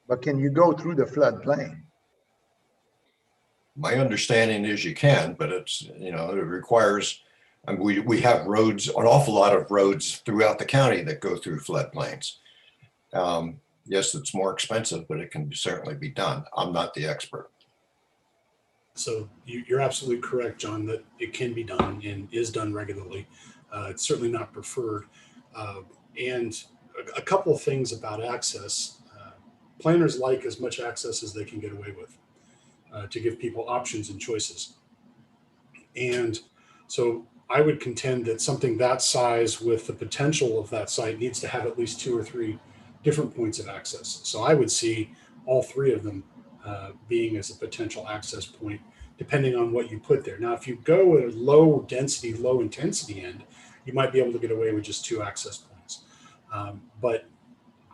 But can you go through the floodplain? My understanding is you can, but it's, you know, it requires, I mean, we have roads, an awful lot of roads throughout the county that go through floodplains. Yes, it's more expensive, but it can certainly be done. I'm not the expert. So you're absolutely correct, John, that it can be done and is done regularly. It's certainly not preferred. And a couple of things about access. Planners like as much access as they can get away with to give people options and choices. And so I would contend that something that size with the potential of that site needs to have at least 2 or 3 different points of access. So I would see all 3 of them being as a potential access point, depending on what you put there. Now, if you go at a low density, low intensity end, you might be able to get away with just 2 access points. But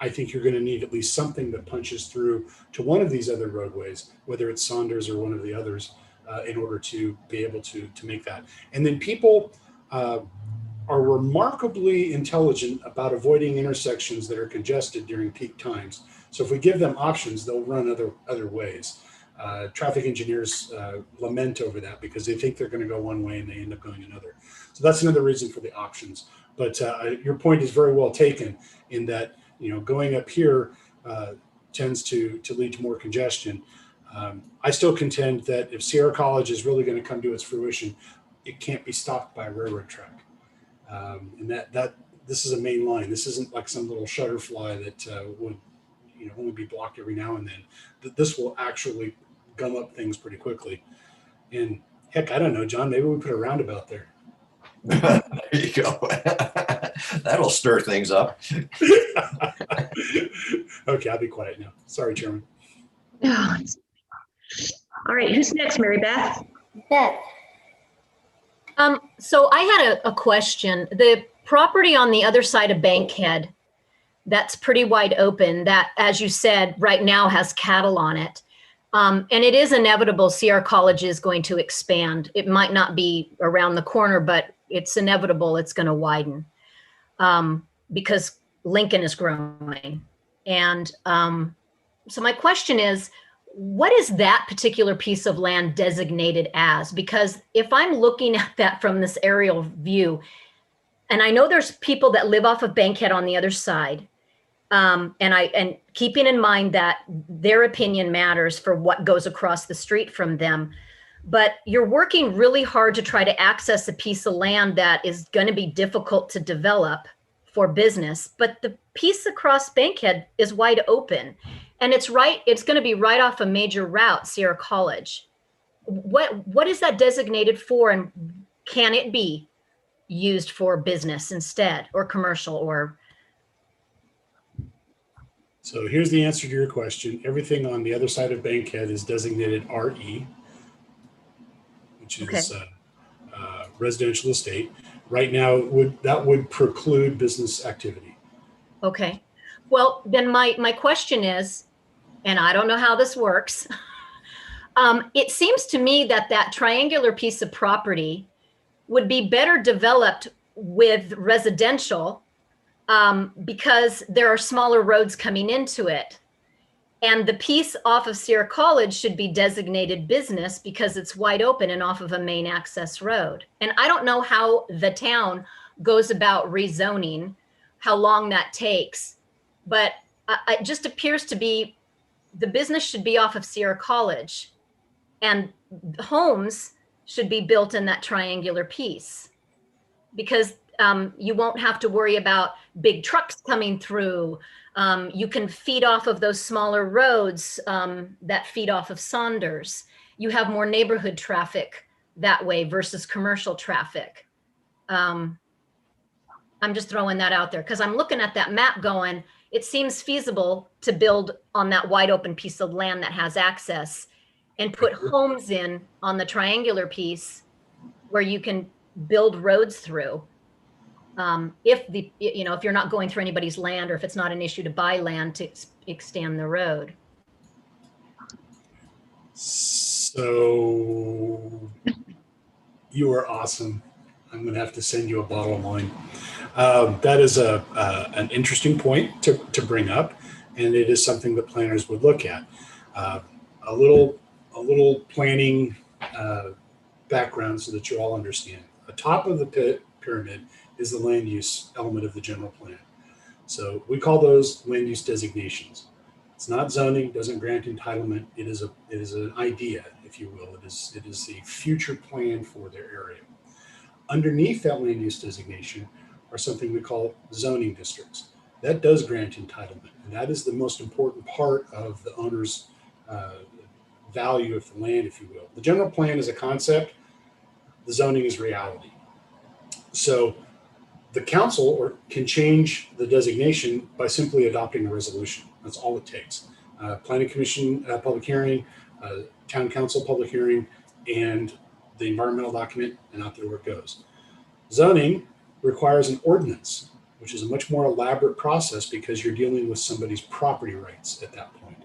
I think you're going to need at least something that punches through to one of these other roadways, whether it's Saunders or one of the others, in order to be able to make that. And then people are remarkably intelligent about avoiding intersections that are congested during peak times. So if we give them options, they'll run other ways. Traffic engineers lament over that because they think they're going to go one way and they end up going another. So that's another reason for the options. But your point is very well taken in that, you know, going up here tends to lead to more congestion. I still contend that if Sierra College is really going to come to its fruition, it can't be stopped by a railroad track. And that this is a main line. This isn't like some little shutterfly that would, you know, only be blocked every now and then. This will actually gum up things pretty quickly. And heck, I don't know, John, maybe we put a roundabout there. There you go. That'll stir things up. Okay, I'll be quiet now. Sorry, Chairman. All right, who's next, Mary Beth? Beth, So I had a question. The property on the other side of Bankhead, that's pretty wide open, that, as you said, right now has cattle on it. And it is inevitable Sierra College is going to expand. It might not be around the corner, but it's inevitable it's going to widen because Lincoln is growing. And so my question is, what is that particular piece of land designated as? Because if I'm looking at that from this aerial view, and I know there's people that live off of Bankhead on the other side, and keeping in mind that their opinion matters for what goes across the street from them, but you're working really hard to try to access a piece of land that is going to be difficult to develop for business, but the piece across Bankhead is wide open. And it's going to be right off a major route, Sierra College. What is that designated for, and can it be used for business instead, or commercial, or? So here's the answer to your question. Everything on the other side of Bankhead is designated RE, which is residential estate. Right now, that would preclude business activity. Okay. Well, then my question is, and I don't know how this works. It seems to me that triangular piece of property would be better developed with residential because there are smaller roads coming into it. And the piece off of Sierra College should be designated business because it's wide open and off of a main access road. And I don't know how the town goes about rezoning, how long that takes, but it just appears to be the business should be off of Sierra College and homes should be built in that triangular piece because you won't have to worry about big trucks coming through. You can feed off of those smaller roads that feed off of Saunders. you have more neighborhood traffic that way versus commercial traffic. I'm just throwing that out there because I'm looking at that map going, it seems feasible to build on that wide open piece of land that has access and put homes in on the triangular piece where you can build roads through. If you're not going through anybody's land, or if it's not an issue to buy land to extend the road. So you are awesome. I'm going to have to send you a bottle of wine. That is an interesting point to bring up, and it is something that planners would look at. A little planning background so that you all understand. The top of the pyramid is the land use element of the general plan. So we call those land use designations. It's not zoning, doesn't grant entitlement. It is an idea, if you will. It is a future plan for their area. Underneath that land use designation are something we call zoning districts. That does grant entitlement, and that is the most important part of the owner's value of the land, if you will. The general plan is a concept, the zoning is reality. So the council can change the designation by simply adopting a resolution. That's all it takes. Planning Commission public hearing, Town Council public hearing, and the environmental document, and out there where it goes. Zoning requires an ordinance, which is a much more elaborate process because you're dealing with somebody's property rights at that point.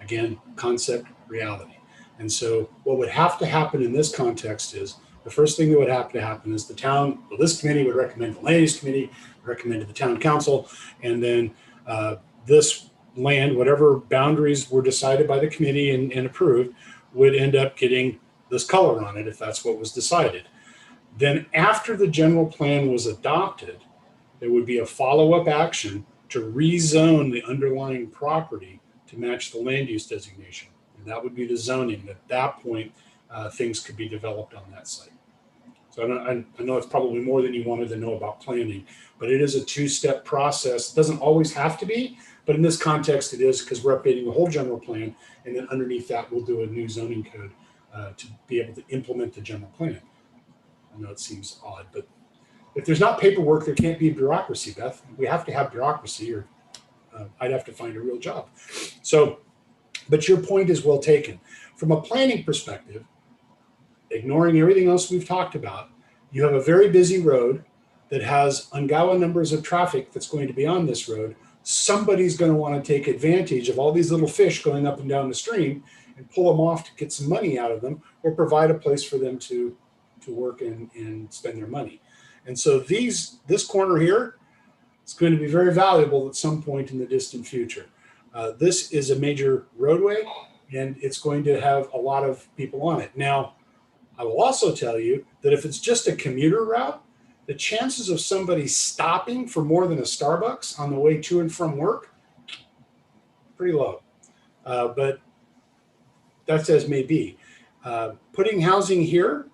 Again, concept, reality. And so what would have to happen in this context is, the first thing that would have to happen is this committee would recommend, the land use committee recommend to the town council, and then this land, whatever boundaries were decided by the committee and approved, would end up getting this color on it if that's what was decided. Then after the general plan was adopted, there would be a follow-up action to rezone the underlying property to match the land use designation. And that would be the zoning. At that point, things could be developed on that site. So I know it's probably more than you wanted to know about planning, but it is a two-step process. It doesn't always have to be, but in this context it is, because we're updating the whole general plan, and then underneath that we'll do a new zoning code to be able to implement the general plan. I know it seems odd, but if there's not paperwork, there can't be bureaucracy, Beth. We have to have bureaucracy, or I'd have to find a real job. So, but your point is well taken. From a planning perspective, ignoring everything else we've talked about, you have a very busy road that has ungodly numbers of traffic that's going to be on this road. Somebody's going to want to take advantage of all these little fish going up and down the stream and pull them off to get some money out of them, or provide a place for them to work and spend their money. And so this corner here is going to be very valuable at some point in the distant future. This is a major roadway, and it's going to have a lot of people on it. Now, I will also tell you that if it's just a commuter route, the chances of somebody stopping for more than a Starbucks on the way to and from work, pretty low. But that's as may be. Putting housing here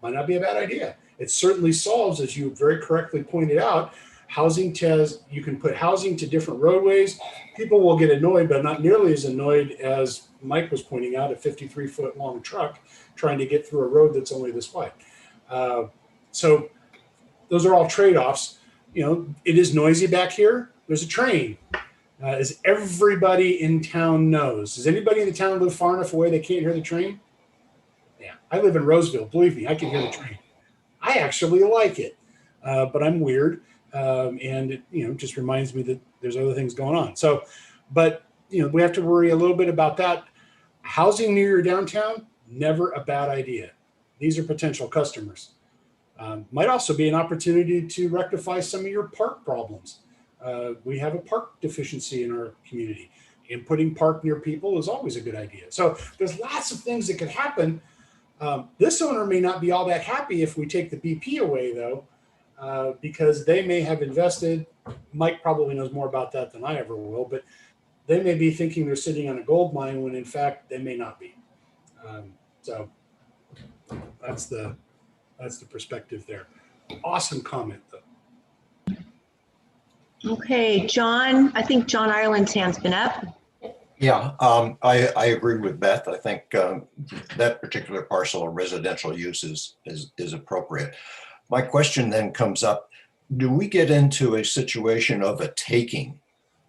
might not be a bad idea. It certainly solves, as you very correctly pointed out, you can put housing to different roadways. People will get annoyed, but not nearly as annoyed as Mike was pointing out, a 53-foot long truck trying to get through a road that's only this wide. So those are all trade-offs. You know, it is noisy back here. There's a train, as everybody in town knows. Does anybody in the town live far enough away they can't hear the train? Yeah, I live in Roseville. Believe me, I can hear the train. I actually like it, but I'm weird. And it, just reminds me that there's other things going on. So, but we have to worry a little bit about that. Housing near your downtown, never a bad idea. These are potential customers. Might also be an opportunity to rectify some of your park problems. We have a park deficiency in our community, and putting park near people is always a good idea. So there's lots of things that could happen. This owner may not be all that happy if we take the BP away, though. Because they may have invested. Mike probably knows more about that than I ever will, but they may be thinking they're sitting on a gold mine when in fact they may not be. So that's the perspective there. Awesome comment though. Okay, John, I think John Ireland's hand's been up. Yeah, I agree with Beth. I think that particular parcel of residential use is appropriate. My question then comes up, do we get into a situation of a taking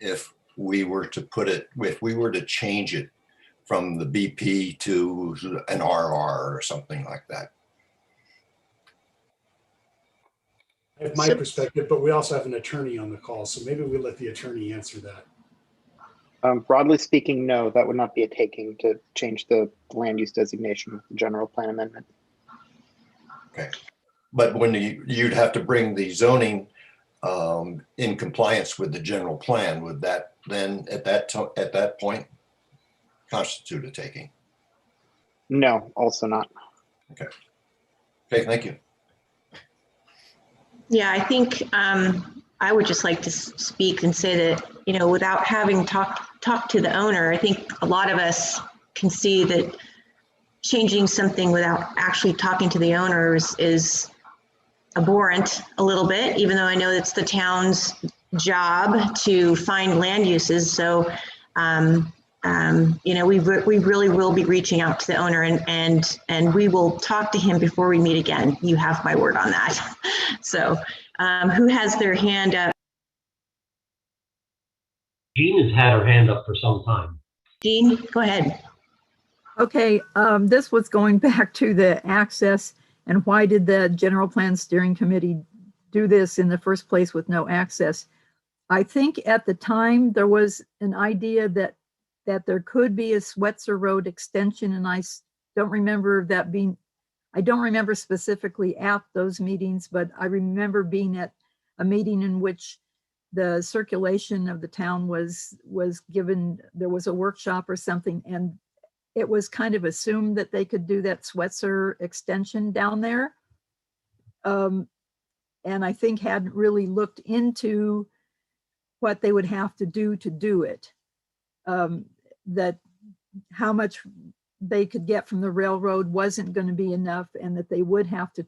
if we were to put it, if we were to change it from the BP to an RR or something like that? I have my perspective, but we also have an attorney on the call, so maybe we let the attorney answer that. Broadly speaking, no, that would not be a taking to change the land use designation with the general plan amendment. Okay, but when you'd have to bring the zoning in compliance with the general plan, would that then at that point constitute a taking? No, also not. Okay. Okay, thank you. Yeah, I think I would just like to speak and say that, you know, without having talked to the owner, I think a lot of us can see that changing something without actually talking to the owners is abhorrent a little bit, even though I know it's the town's job to find land uses. So, you know, we really will be reaching out to the owner and we will talk to him before we meet again. You have my word on that. So who has their hand up? Jean has had her hand up for some time. Jean, go ahead. Okay, this was going back to the access and why did the General Plan Steering Committee do this in the first place with no access? I think at the time there was an idea that there could be a Swetzer Road extension, and I don't remember that being, I don't remember specifically at those meetings, but I remember being at a meeting in which the circulation of the town was given, there was a workshop or something, and it was kind of assumed that they could do that Swetzer extension down there. And I think hadn't really looked into what they would have to do it. That how much they could get from the railroad wasn't going to be enough, and that they would have to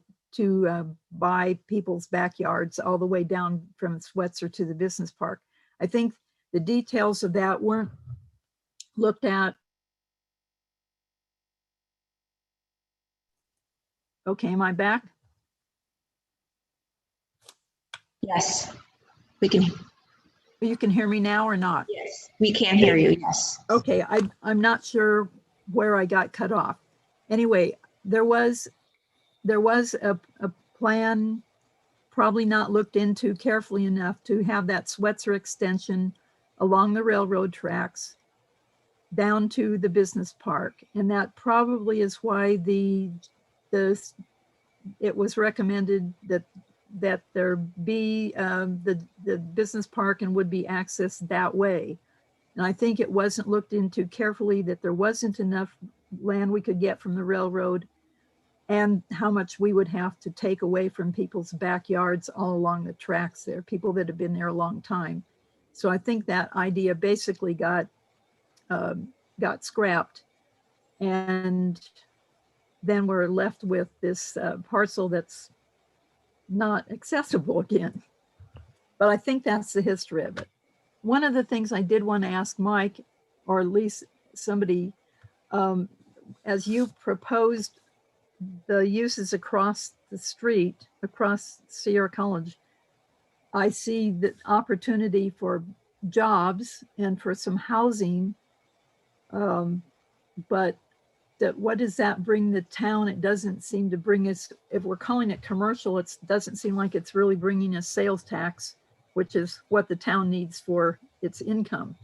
buy people's backyards all the way down from Swetzer to the business park. I think the details of that weren't looked at. Okay, am I back? Yes, we can. You can hear me now or not? Yes, we can hear you, yes. Okay, I'm not sure where I got cut off. Anyway, there was a plan, probably not looked into carefully enough, to have that Swetzer extension along the railroad tracks down to the business park. And that probably is why it was recommended that there be the business park and would be accessed that way. And I think it wasn't looked into carefully, that there wasn't enough land we could get from the railroad and how much we would have to take away from people's backyards all along the tracks there, people that have been there a long time. So I think that idea basically got scrapped, and then we're left with this parcel that's not accessible again. But I think that's the history of it. One of the things I did want to ask Mike, or at least somebody, as you proposed the uses across the street, across Sierra College, I see the opportunity for jobs and for some housing, but what does that bring the town? It doesn't seem to bring us, if we're calling it commercial, it doesn't seem like it's really bringing us sales tax, which is what the town needs for its income.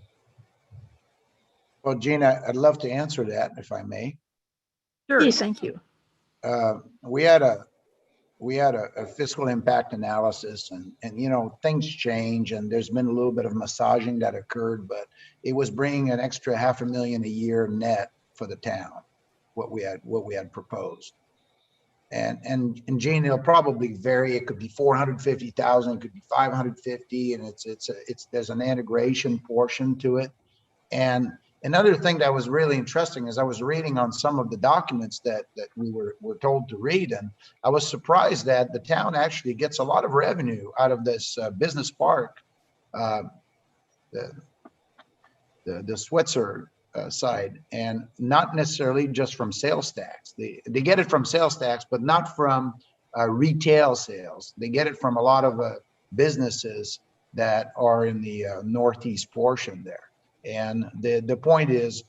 Well, Gina, I'd love to answer that if I may. Sure, Yes. thank you. We had a fiscal impact analysis, and you know, things change, and there's been a little bit of massaging that occurred, but it was bringing an extra $500,000 a year net for the town, what we had proposed. And Gene, it'll probably vary. It could be 450,000, it could be 550, and there's an integration portion to it. And another thing that was really interesting is I was reading on some of the documents that we were told to read, and I was surprised that the town actually gets a lot of revenue out of this business park. the Switzer side, and not necessarily just from sales tax. They get it from sales tax, but not from retail sales. They get it from a lot of businesses that are in the northeast portion there. And the point is,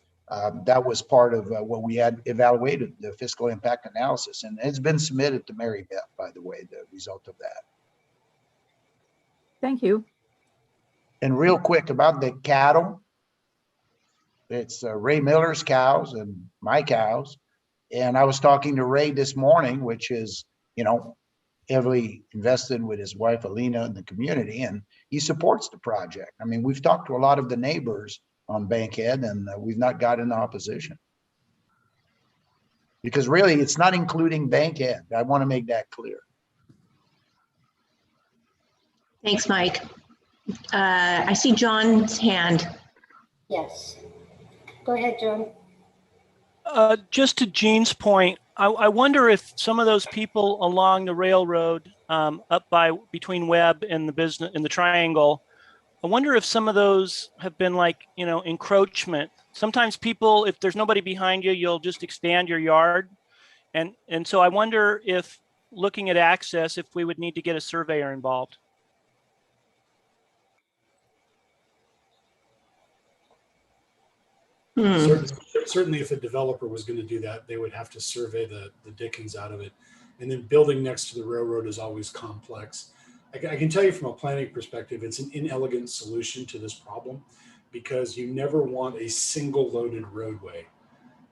that was part of what we had evaluated, the fiscal impact analysis. And it's been submitted to Mary Beth, by the way, the result of that. Thank you. And real quick about the cattle, it's Ray Miller's cows and my cows. And I was talking to Ray this morning, which is, you know, heavily invested with his wife, Alina, in the community, and he supports the project. I mean, we've talked to a lot of the neighbors on Bankhead, and we've not gotten opposition. Because really, it's not including Bankhead. I want to make that clear. Thanks, Mike. I see John's hand. Yes. Go ahead, John. Just to Jean's point, I wonder if some of those people along the railroad up by between Webb and the business in the triangle, I wonder if some of those have been like, you know, encroachment. Sometimes people, if there's nobody behind you, you'll just expand your yard. And so I wonder if looking at access, if we would need to get a surveyor involved. Certainly, if a developer was going to do that, they would have to survey the dickens out of it. And then building next to the railroad is always complex. I can tell you from a planning perspective, it's an inelegant solution to this problem because you never want a single loaded roadway.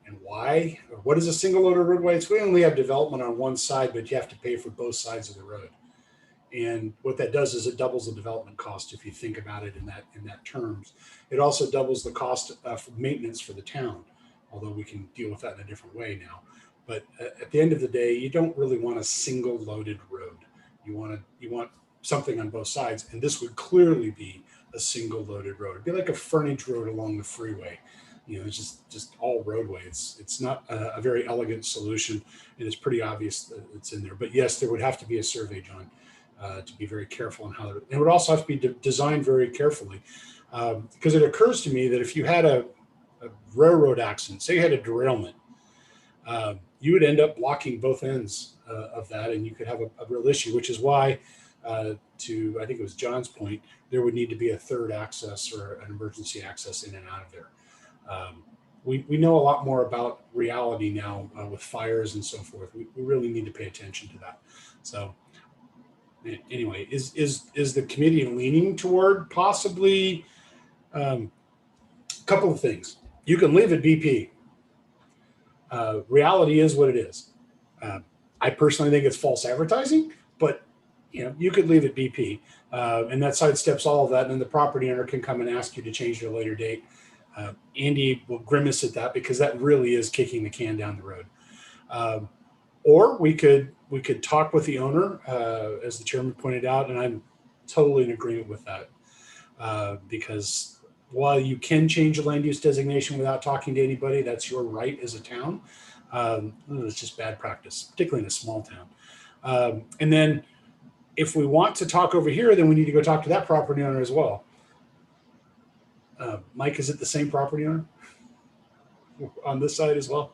And why? Or what is a single loaded roadway? It's we only have development on one side, but you have to pay for both sides of the road. And what that does is it doubles the development cost if you think about it in that terms. It also doubles the cost for maintenance for the town, although we can deal with that in a different way now. But at the end of the day, you don't really want a single loaded road. You want something on both sides, and this would clearly be a single loaded road. It'd be like a frontage road along the freeway. You know, it's just all roadway. It's not a very elegant solution, and it's pretty obvious that it's in there. But yes, there would have to be a survey, John. To be very careful on how it would also have to be designed very carefully, because it occurs to me that if you had a railroad accident, say you had a derailment, you would end up blocking both ends of that, and you could have a real issue, which is why, I think it was John's point, there would need to be a third access or an emergency access in and out of there. We know a lot more about reality now with fires and so forth. We really need to pay attention to that. So. Anyway, is the committee leaning toward possibly a couple of things? You can leave it BP. Reality is what it is. I personally think it's false advertising, but you know, you could leave it BP, and that sidesteps all of that. And then the property owner can come and ask you to change at a later date. Andy will grimace at that because that really is kicking the can down the road. Or we could talk with the owner, as the chairman pointed out, and I'm totally in agreement with that. Because while you can change a land use designation without talking to anybody, that's your right as a town. It's just bad practice, particularly in a small town. And then if we want to talk over here, then we need to go talk to that property owner as well. Mike, is it the same property owner on this side as well?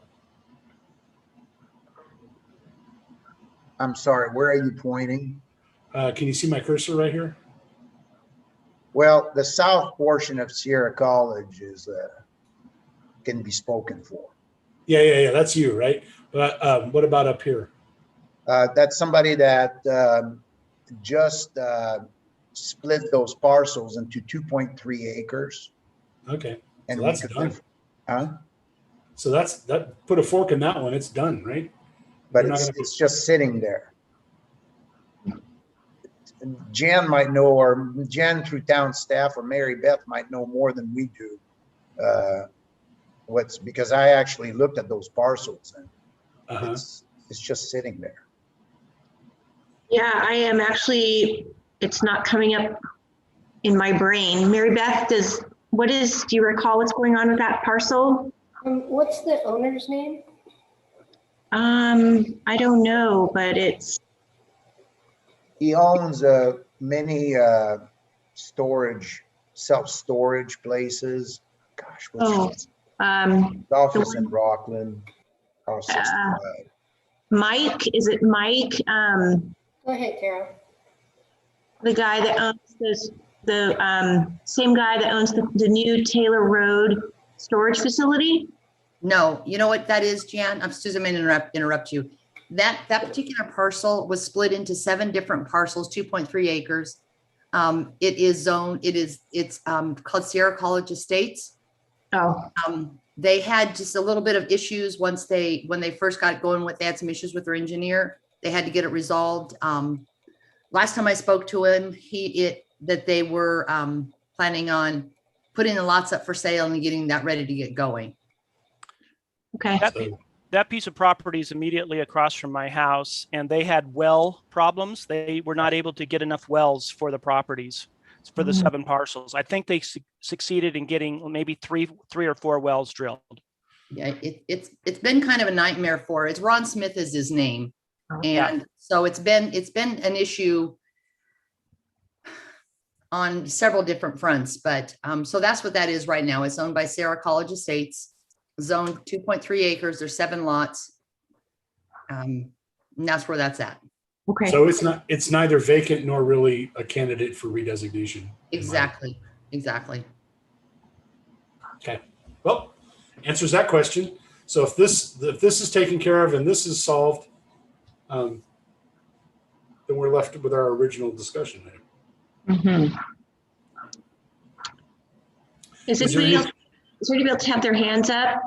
I'm sorry, where are you pointing? Can you see my cursor right here? Well, the south portion of Sierra College is can be spoken for. Yeah. That's you, right? But what about up here? That's somebody that just split those parcels into 2.3 acres. Okay, and so that's done. So that put a fork in that one. It's done, right? But it's just sitting there. Jan might know, or Jan through town staff, or Mary Beth might know more than we do. Because I actually looked at those parcels, and it's just sitting there. Yeah, I am actually. It's not coming up in my brain. Mary Beth, do you recall what's going on with that parcel? What's the owner's name? I don't know, but he owns many self-storage places, Gosh, Oh, what's the office the in Rockland? Oh, 65. Mike, is it Mike? Go ahead, Carol. The guy that owns the same guy that owns the new Taylor Road storage facility? No, you know what that is, Jan? I'm Susan, I'm gonna interrupt you. That particular parcel was split into 7 different parcels, 2.3 acres. It is zoned, it's called Sierra College Estates. Oh. They had just a little bit of issues when they first got going they had some issues with their engineer. They had to get it resolved. Last time I spoke to him, that they were planning on putting the lots up for sale and getting that ready to get going. Okay. That piece of property is immediately across from my house, and they had well problems. They were not able to get enough wells for the properties, for the 7 parcels. I think they succeeded in getting maybe three or 4 wells drilled. Yeah, it's been kind of a nightmare for it. It's Ron Smith is his name. And so it's been an issue on several different fronts, but so that's what that is right now. It's owned by Sierra College Estates, zoned 2.3 acres. There's 7 lots. And that's where that's at. Okay. So it's neither vacant nor really a candidate for redesignation. Exactly. Okay. Well, answers that question. So if this is taken care of and this is solved, then we're left with our original discussion item. Is anybody able to have their hands up?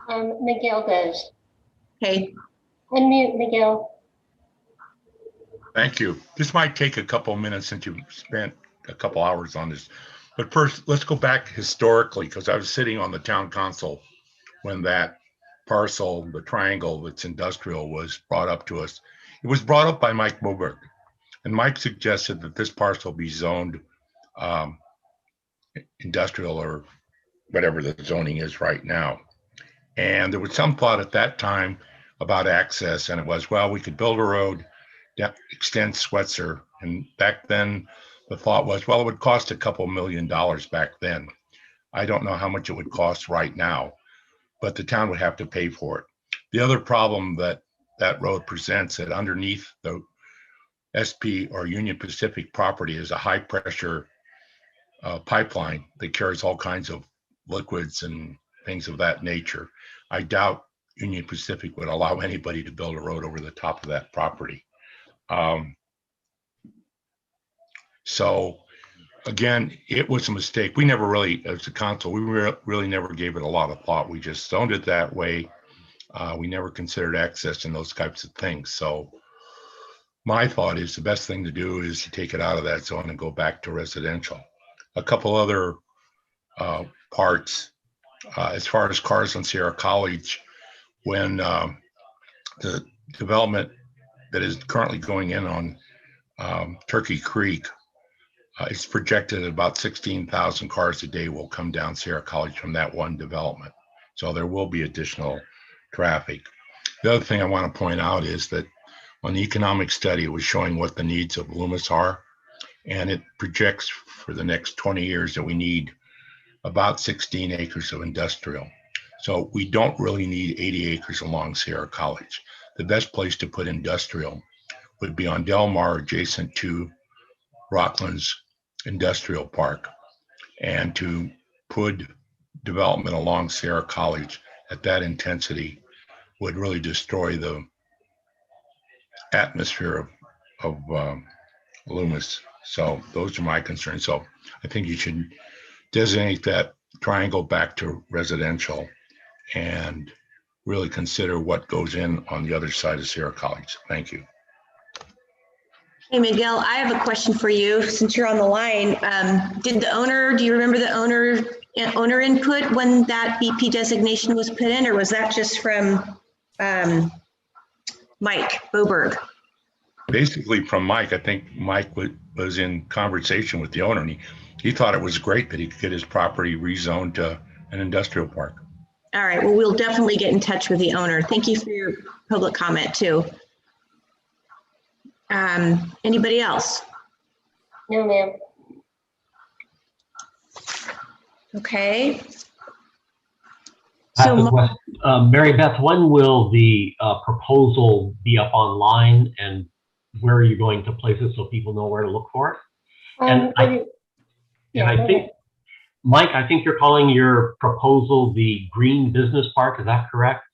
Miguel does. Okay. Unmute, Miguel. Thank you. This might take a couple minutes since you've spent a couple hours on this. But first, let's go back historically, because I was sitting on the town council when that parcel, the triangle that's industrial, was brought up to us. It was brought up by Mike Boberg. And Mike suggested that this parcel be zoned industrial or whatever the zoning is right now. And there was some thought at that time about access, and it was, well, we could build a road that extends Swetzer. And back then, the thought was, well, it would cost a couple $1 million back then. I don't know how much it would cost right now, but the town would have to pay for it. The other problem that road presents, that underneath the SP or Union Pacific property is a high pressure pipeline that carries all kinds of liquids and things of that nature. I doubt Union Pacific would allow anybody to build a road over the top of that property. So again, it was a mistake. We never really, as a council, we really never gave it a lot of thought. We just zoned it that way. We never considered access and those types of things. So my thought is the best thing to do is to take it out of that zone and go back to residential. A couple other parts, as far as cars on Sierra College, when the development that is currently going in on Turkey Creek, it's projected that about 16,000 cars a day will come down Sierra College from that one development. So there will be additional traffic. The other thing I want to point out is that on the economic study, it was showing what the needs of Loomis are, and it projects for the next 20 years that we need about 16 acres of industrial. So we don't really need 80 acres along Sierra College. The best place to put industrial would be on Del Mar, adjacent to Rockland's industrial park, and to put development along Sierra College at that intensity would really destroy the atmosphere of Loomis. So those are my concerns. So I think you should designate that triangle back to residential and really consider what goes in on the other side of Sierra College. Thank you. Hey, Miguel, I have a question for you since you're on the line. Do you remember the owner input when that BP designation was put in, or was that just from Mike Boberg? Basically from Mike. I think Mike was in conversation with the owner, and he thought it was great that he could get his property rezoned to an industrial park. All right, well, we'll definitely get in touch with the owner. Thank you for your public comment too. Anybody else? No, ma'am. Okay. I have So a question. Mary Beth, when will the proposal be up online, and where are you going to place it so people know where to look for it? And I think, Mike, I think you're calling your proposal the Green Business Park. Is that correct?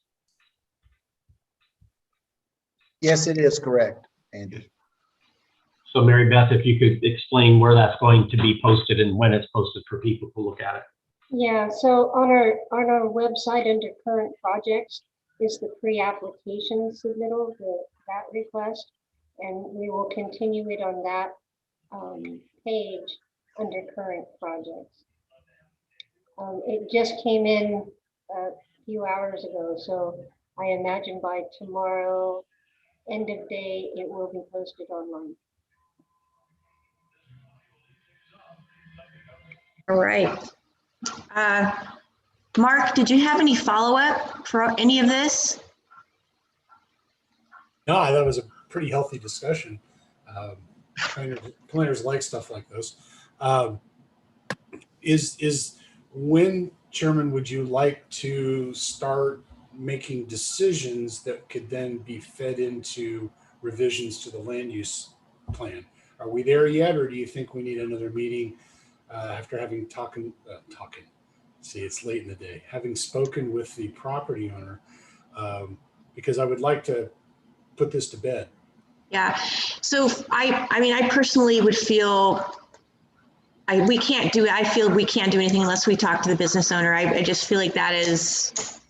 Yes, it is correct, Andy. So Mary Beth, if you could explain where that's going to be posted and when it's posted for people to look at it. Yeah, so on our website under current projects is the pre-application submittal, that request, and we will continue it on that page under current projects. It just came in a few hours ago, so I imagine by tomorrow, end of day, it will be posted online. all right. Mark, did you have any follow-up for any of this? No, I thought it was a pretty healthy discussion. Planners like stuff like this. When, Chairman, would you like to start making decisions that could then be fed into revisions to the land use plan? Are we there yet, or do you think we need another meeting after having see, it's late in the day, having spoken with the property owner, because I would like to put this to bed. Yeah, so I mean, I personally would feel we can't do it. I feel we can't do anything unless we talk to the business owner. I just feel like that is,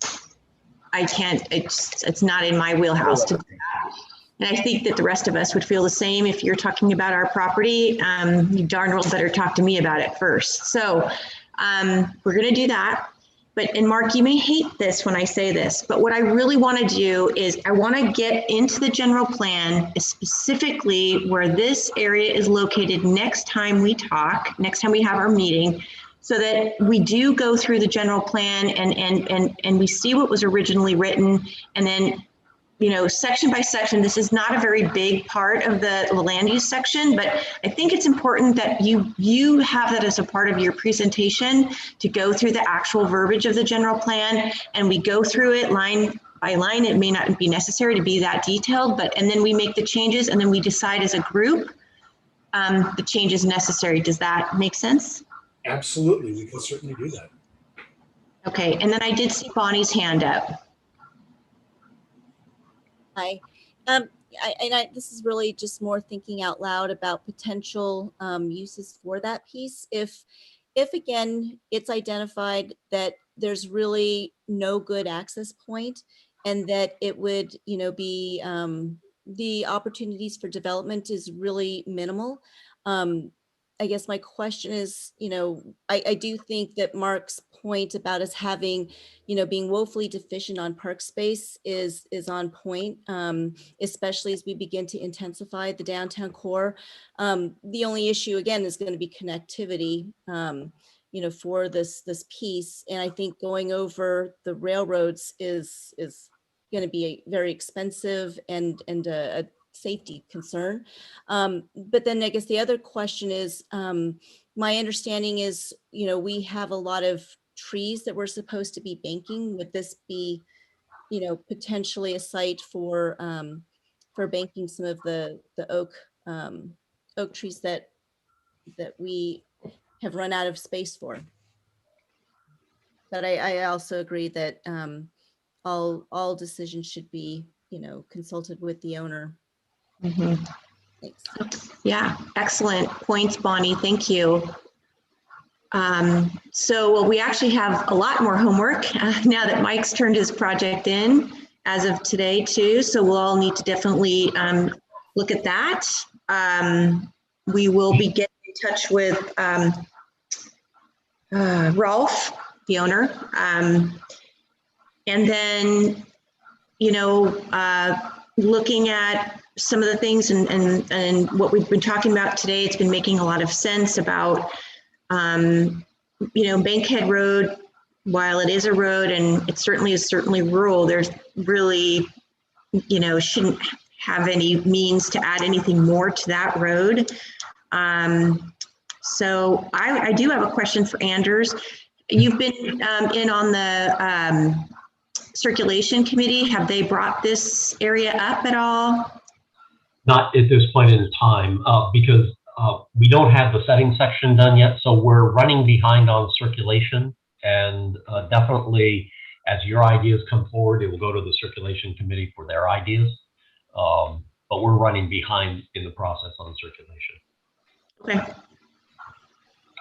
I can't, it's not in my wheelhouse to do that. And I think that the rest of us would feel the same. If you're talking about our property, you darn well better talk to me about it first. So we're going to do that. But, and Mark, you may hate this when I say this, but what I really want to do is I want to get into the general plan, specifically where this area is located next time we talk, next time we have our meeting, so that we do go through the general plan and we see what was originally written, and then, you know, section by section. This is not a very big part of the land use section, but I think it's important that you have that as a part of your presentation, to go through the actual verbiage of the general plan, and we go through it line by line. It may not be necessary to be that detailed, but, and then we make the changes, and then we decide as a group the changes necessary. Does that make sense? Absolutely, we can certainly do that. Okay, and then I did see Bonnie's hand up. Hi. This is really just more thinking out loud about potential uses for that piece. If again, it's identified that there's really no good access point, and that it would, you know, be the opportunities for development is really minimal. I guess my question is, you know, I do think that Mark's point about us having, you know, being woefully deficient on park space is on point, especially as we begin to intensify the downtown core. The only issue again is going to be connectivity, you know, for this piece. And I think going over the railroads is going to be very expensive and a safety concern. But then I guess the other question is, my understanding is, you know, we have a lot of trees that we're supposed to be banking. Would this be, you know, potentially a site for banking some of the oak trees that we have run out of space for? But I also agree that all decisions should be, you know, consulted with the owner. Mm-hmm. Thanks. Yeah, excellent points, Bonnie. Thank you. So we actually have a lot more homework now that Mike's turned his project in as of today too. So we'll all need to definitely look at that. We will be getting in touch with Rolf, the owner. And then, you know, looking at some of the things and what we've been talking about today, it's been making a lot of sense about, you know, Bankhead Road, while it is a road and it certainly is rural, there's really, you know, shouldn't have any means to add anything more to that road. So I do have a question for Anders. You've been in on the circulation committee. Have they brought this area up at all? Not at this point in time, because we don't have the setting section done yet, so we're running behind on circulation, and definitely as your ideas come forward, it will go to the circulation committee for their ideas. But we're running behind in the process on circulation. Okay.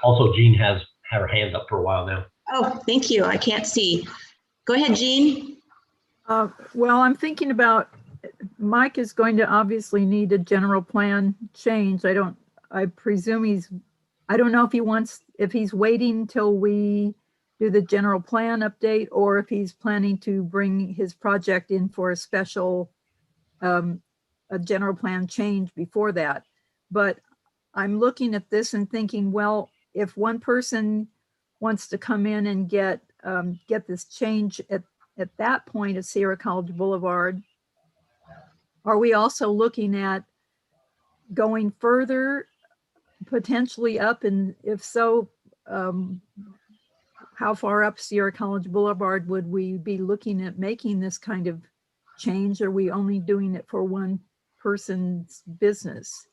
Also, Jean has had her hand up for a while now. Oh, thank you. I can't see. Go ahead, Jean. Well, I'm thinking about, Mike is going to obviously need a general plan change. I presume I don't know if he's waiting till we do the general plan update, or if he's planning to bring his project in for a special, a general plan change before that. But I'm looking at this and thinking, well, if one person wants to come in and get this change at that point at Sierra College Boulevard, are we also looking at going further, potentially up? And if so, how far up Sierra College Boulevard would we be looking at making this kind of change? Are we only doing it for one person's business?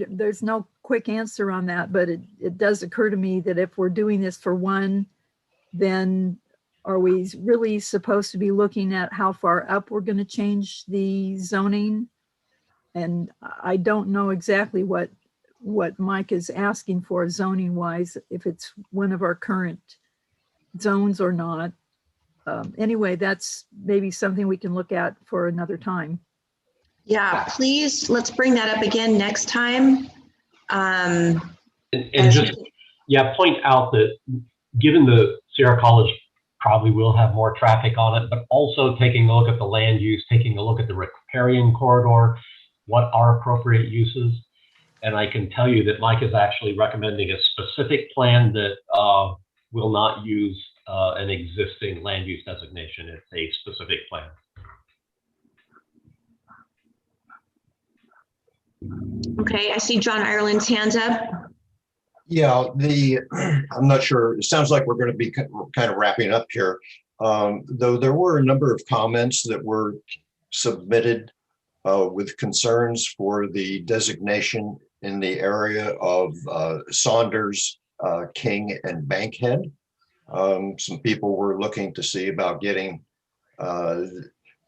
There's no quick answer on that, but it does occur to me that if we're doing this for one, then are we really supposed to be looking at how far up we're going to change the zoning? And I don't know exactly what Mike is asking for zoning wise, if it's one of our current zones or not. Anyway, that's maybe something we can look at for another time. Yeah, please, let's bring that up again next time. And just, point out that given the Sierra College probably will have more traffic on it, but also taking a look at the land use, taking a look at the riparian corridor, what are appropriate uses. And I can tell you that Mike is actually recommending a specific plan that will not use an existing land use designation. It's a specific plan. Okay, I see John Ireland's hands up. Yeah, I'm not sure. It sounds like we're going to be kind of wrapping up here. Though there were a number of comments that were submitted with concerns for the designation in the area of Saunders, King, and Bankhead. Some people were looking to see about getting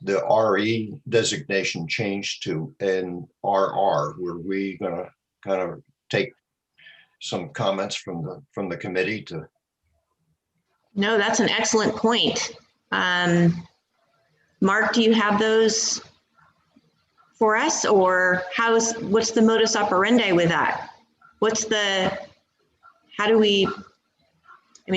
the RE designation changed to an RR. Were we going to kind of take some comments from the committee to? No, that's an excellent point. Mark, do you have those for us, or what's the modus operandi with that?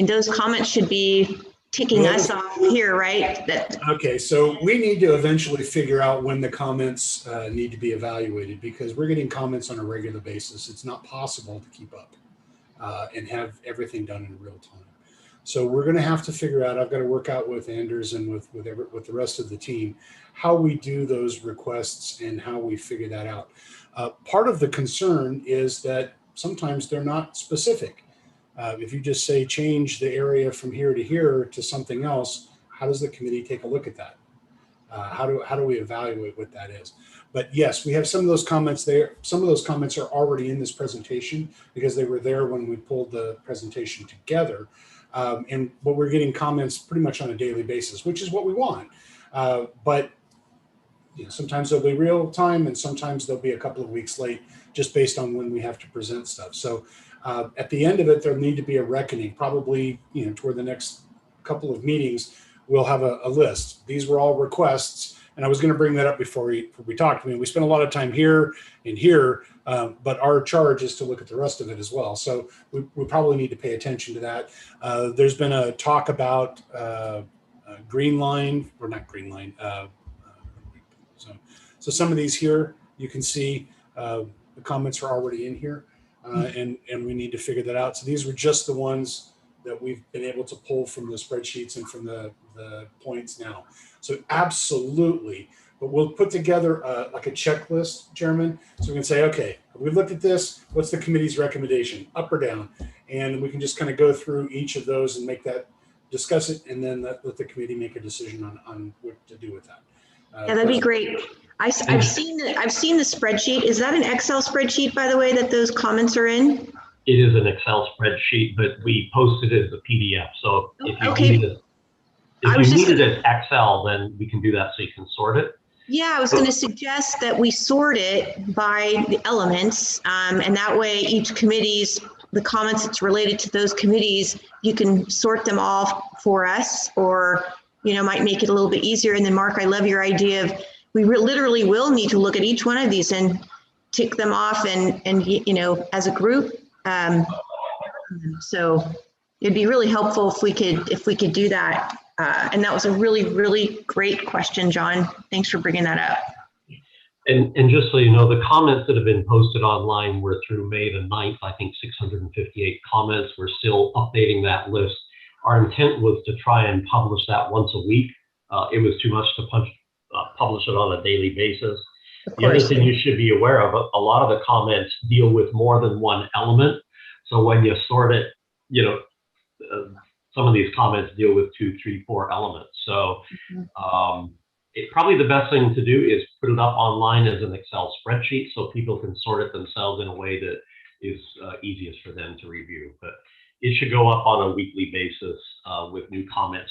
Those comments should be ticking us off here, right? Okay, so we need to eventually figure out when the comments need to be evaluated, because we're getting comments on a regular basis. It's not possible to keep up and have everything done in real time. So we're going to have to figure out, I've got to work out with Anders and with the rest of the team, how we do those requests and how we figure that out. Part of the concern is that sometimes they're not specific. If you just say change the area from here to here to something else, how does the committee take a look at that? How do we evaluate what that is? But yes, we have some of those comments there. Some of those comments are already in this presentation because they were there when we pulled the presentation together. But we're getting comments pretty much on a daily basis, which is what we want. But sometimes they'll be real time and sometimes they'll be a couple of weeks late just based on when we have to present stuff. So at the end of it, there'll need to be a reckoning, probably toward the next couple of meetings, we'll have a list. These were all requests. And I was going to bring that up before we talked. I mean, we spent a lot of time here and here, but our charge is to look at the rest of it as well. So we probably need to pay attention to that. There's been a talk about green line, or not green line. So some of these here, you can see the comments are already in here, and we need to figure that out. So these were just the ones that we've been able to pull from the spreadsheets and from the points now. So absolutely, but we'll put together like a checklist, Chairman. So we can say, okay, we looked at this, what's the committee's recommendation, up or down? And we can just kind of go through each of those and discuss it, and then let the committee make a decision on what to do with that. Yeah, that'd be great. I've seen the spreadsheet. Is that an Excel spreadsheet, by the way, that those comments are in? It is an Excel spreadsheet, but we posted it as a PDF. So if you need it, as Excel, then we can do that so you can sort it. Yeah, I was going to suggest that we sort it by the elements, and that way each committee's, the comments that's related to those committees, you can sort them off for us, or, might make it a little bit easier. And then Mark, I love your idea of, we literally will need to look at each one of these and tick them off and as a group. So it'd be really helpful if we could do that. And that was a really, really great question, John. Thanks for bringing that up. And just so you know, the comments that have been posted online were through May the 9th, I think 658 comments. We're still updating that list. Our intent was to try and publish that once a week. It was too much to publish it on a daily basis. The other thing you should be aware of, a lot of the comments deal with more than one element. So when you sort it, some of these comments deal with 2, 3, 4 elements. So probably the best thing to do is put it up online as an Excel spreadsheet so people can sort it themselves in a way that is easiest for them to review. But it should go up on a weekly basis with new comments.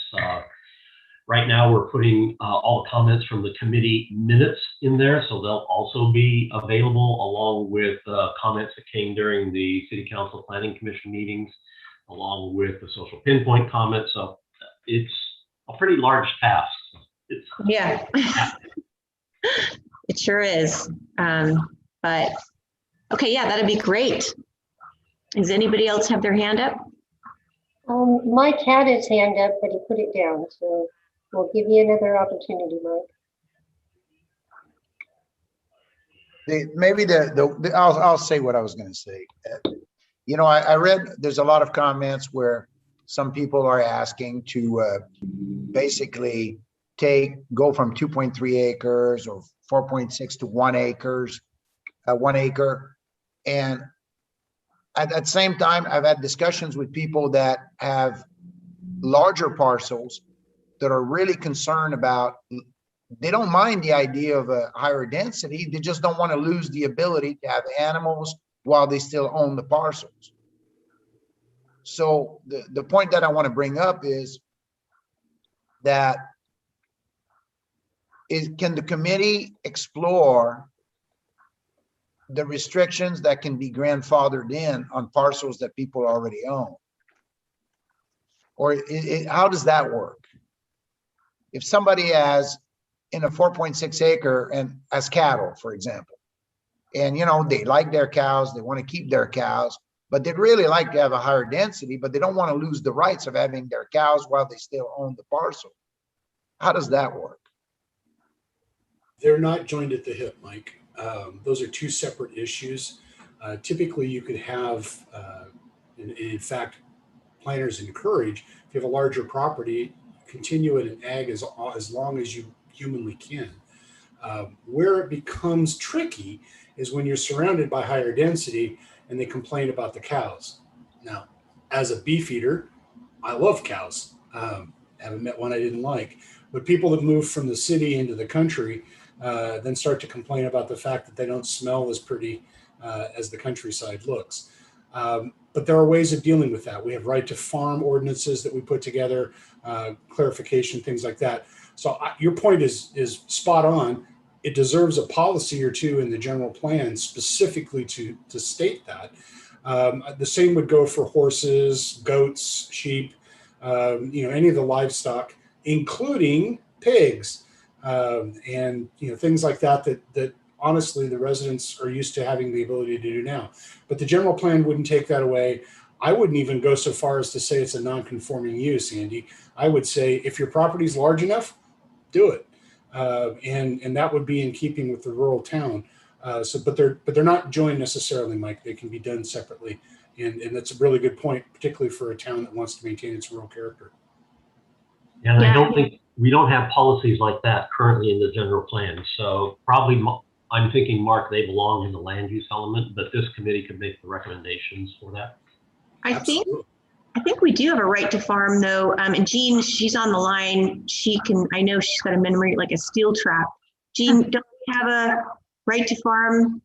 Right now, we're putting all the comments from the committee minutes in there, so they'll also be available along with comments that came during the City Council Planning Commission meetings, along with the social pinpoint comments. So it's a pretty large task. Yeah, it sure is. But okay, yeah, that'd be great. Does anybody else have their hand up? Mike had his hand up, but he put it down. So we'll give you another opportunity, Mike. I'll say what I was going to say. I read there's a lot of comments where some people are asking to basically go from 2.3 acres or 4.6 to 1 acre. And at the same time, I've had discussions with people that have larger parcels that are really concerned about, they don't mind the idea of a higher density. They just don't want to lose the ability to have animals while they still own the parcels. So the point that I want to bring up is that can the committee explore the restrictions that can be grandfathered in on parcels that people already own? Or how does that work? If somebody has in a 4.6 acre and has cattle, for example, and they like their cows, they want to keep their cows, but they'd really like to have a higher density, but they don't want to lose the rights of having their cows while they still own the parcel. How does that work? They're not joined at the hip, Mike. Those are two separate issues. Typically, you could have, in fact, planners encourage, if you have a larger property, continue it in ag as long as you humanly can. Where it becomes tricky is when you're surrounded by higher density and they complain about the cows. Now, as a beef eater, I love cows. Haven't met one I didn't like. But people that move from the city into the country then start to complain about the fact that they don't smell as pretty as the countryside looks. But there are ways of dealing with that. We have right to farm ordinances that we put together, clarification, things like that. So your point is spot on. It deserves a policy or two in the general plan specifically to state that. The same would go for horses, goats, sheep, any of the livestock, including pigs, and things like that honestly the residents are used to having the ability to do now. But the general plan wouldn't take that away. I wouldn't even go so far as to say it's a non-conforming use, Andy. I would say if your property is large enough, do it. And that would be in keeping with the rural town. But they're not joined necessarily, Mike. They can be done separately. And that's a really good point, particularly for a town that wants to maintain its rural character. And I don't think we don't have policies like that currently in the general plan. So probably I'm thinking, Mark, they belong in the land use element, but this committee could make the recommendations for that. I think we do have a right to farm though. And Jean, she's on the line. I know she's got a memory like a steel trap. Jean, don't we have a right to farm?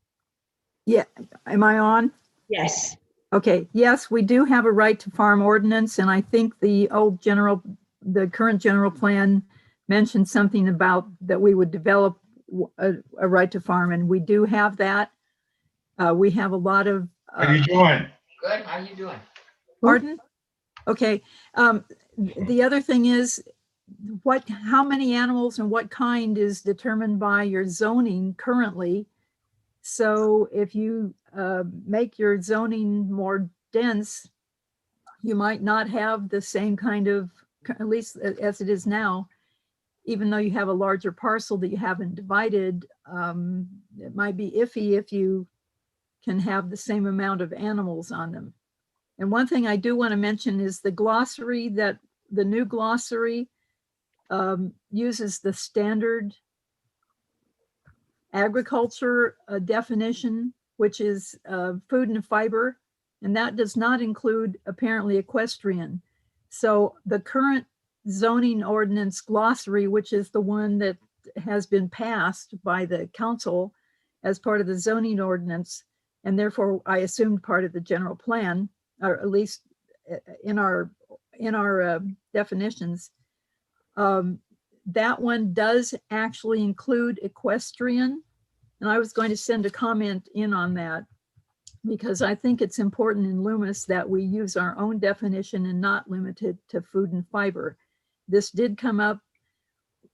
Yeah, am I on? Yes. Okay, yes, we do have a right to farm ordinance, and I think the current general plan mentioned something about that we would develop a right to farm, and we do have that. We have a lot of. How you doing? Good. How you doing? Pardon? Okay. The other thing is how many animals and what kind is determined by your zoning currently. So if you make your zoning more dense, you might not have the same kind of, at least as it is now, even though you have a larger parcel that you haven't divided, it might be iffy if you can have the same amount of animals on them. And one thing I do want to mention is the glossary, that the new glossary uses the standard agriculture definition, which is food and fiber, and that does not include apparently equestrian. So the current zoning ordinance glossary, which is the one that has been passed by the council as part of the zoning ordinance, and therefore I assumed part of the general plan, or at least in our definitions, that one does actually include equestrian. And I was going to send a comment in on that because I think it's important in Loomis that we use our own definition and not limit it to food and fiber. This did come up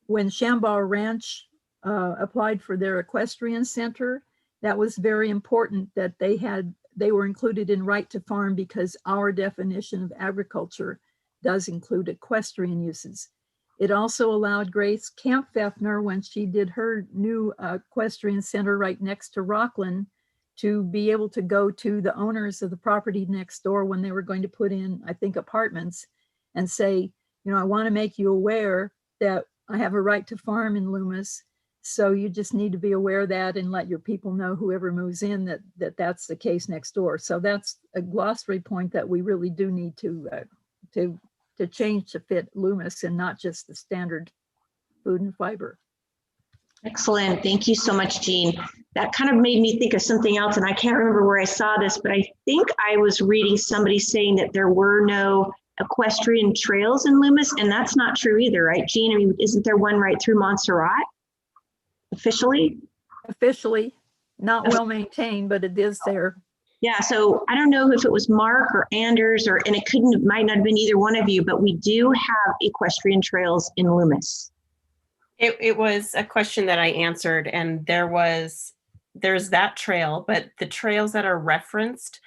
when Shambhala Ranch applied for their equestrian center. That was very important that they were included in right to farm because our definition of agriculture does include equestrian uses. It also allowed Grace Kampfeffner, when she did her new equestrian center right next to Rockland, to be able to go to the owners of the property next door when they were going to put in, I think, apartments and say, I want to make you aware that I have a right to farm in Loomis. So you just need to be aware of that and let your people know, whoever moves in, that's the case next door. So that's a glossary point that we really do need to change to fit Loomis and not just the standard food and fiber. Excellent. Thank you so much, Jean. That kind of made me think of something else, and I can't remember where I saw this, but I think I was reading somebody saying that there were no equestrian trails in Loomis, and that's not true either, right, Jean? I mean, isn't there one right through Montserrat? Officially, not well maintained, but it is there. Yeah, so I don't know if it was Mark or Anders, and it might not have been either one of you, but we do have equestrian trails in Loomis. It was a question that I answered, and there's that trail, but the trails that are referenced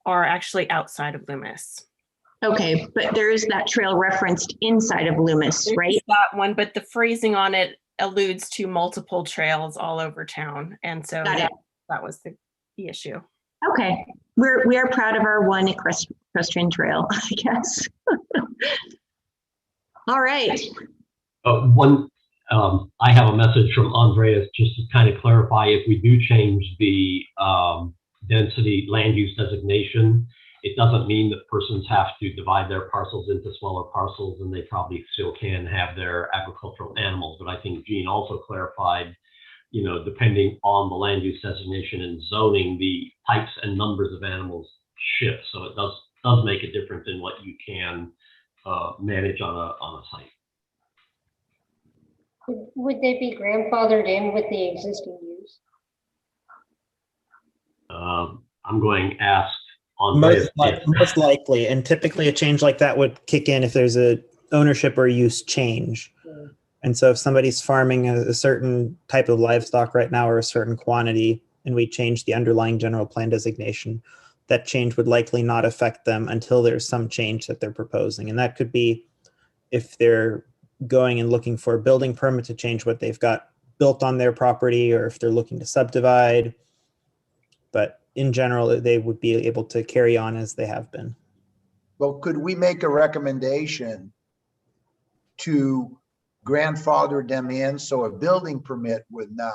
are actually outside of Loomis. Okay, but there is that trail referenced inside of Loomis, right? There's that one, but the phrasing on it alludes to multiple trails all over town, and so that was the issue. Okay, we are proud of our one equestrian trail, I guess. All right. I have a message from Andreas just to kind of clarify, if we do change the density land use designation, it doesn't mean that persons have to divide their parcels into smaller parcels, and they probably still can have their agricultural animals. But I think Jean also clarified, depending on the land use designation and zoning, the types and numbers of animals shift. So it does make a difference in what you can manage on a site. Would they be grandfathered in with the existing use? I'm going to ask Andreas. Most likely, and typically a change like that would kick in if there's a ownership or use change. And so if somebody's farming a certain type of livestock right now or a certain quantity, and we change the underlying general plan designation, that change would likely not affect them until there's some change that they're proposing. And that could be if they're going and looking for a building permit to change what they've got built on their property, or if they're looking to subdivide. But in general, they would be able to carry on as they have been. Well, could we make a recommendation to grandfather them in so a building permit would not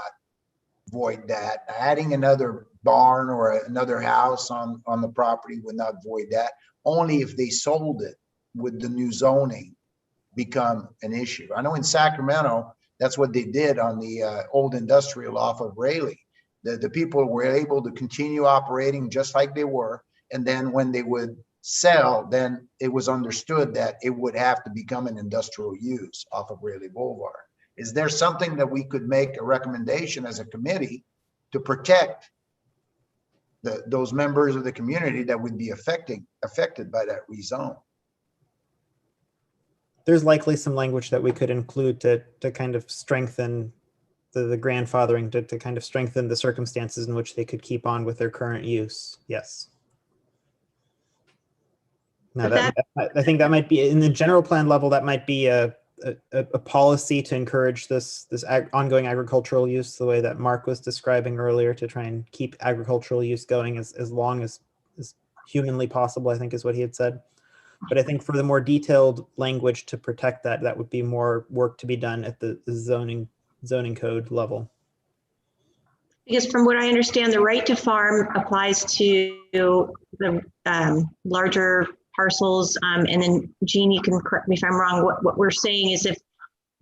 void that? Adding another barn or another house on the property would not void that. only if they sold it would the new zoning become an issue. I know in Sacramento, that's what they did on the old industrial off of Raleigh. The people were able to continue operating just like they were. And then when they would sell, then it was understood that it would have to become an industrial use off of Raleigh Boulevard. Is there something that we could make a recommendation as a committee to protect those members of the community that would be affected by that rezone? There's likely some language that we could include to kind of strengthen the grandfathering, to kind of strengthen the circumstances in which they could keep on with their current use. Yes. No, I think that might be in the general plan level. That might be a policy to encourage this ongoing agricultural use, the way that Mark was describing earlier, to try and keep agricultural use going as long as humanly possible, I think is what he had said. But I think for the more detailed language to protect that would be more work to be done at the zoning code level. Because from what I understand, the right to farm applies to the larger parcels. And then Jean, you can correct me if I'm wrong. What we're saying is if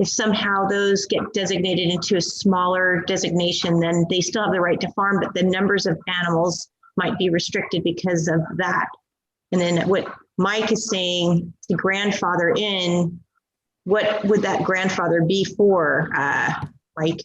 somehow those get designated into a smaller designation, then they still have the right to farm, but the numbers of animals might be restricted because of that. And then what Mike is saying to grandfather in, what would that grandfather be for, Mike?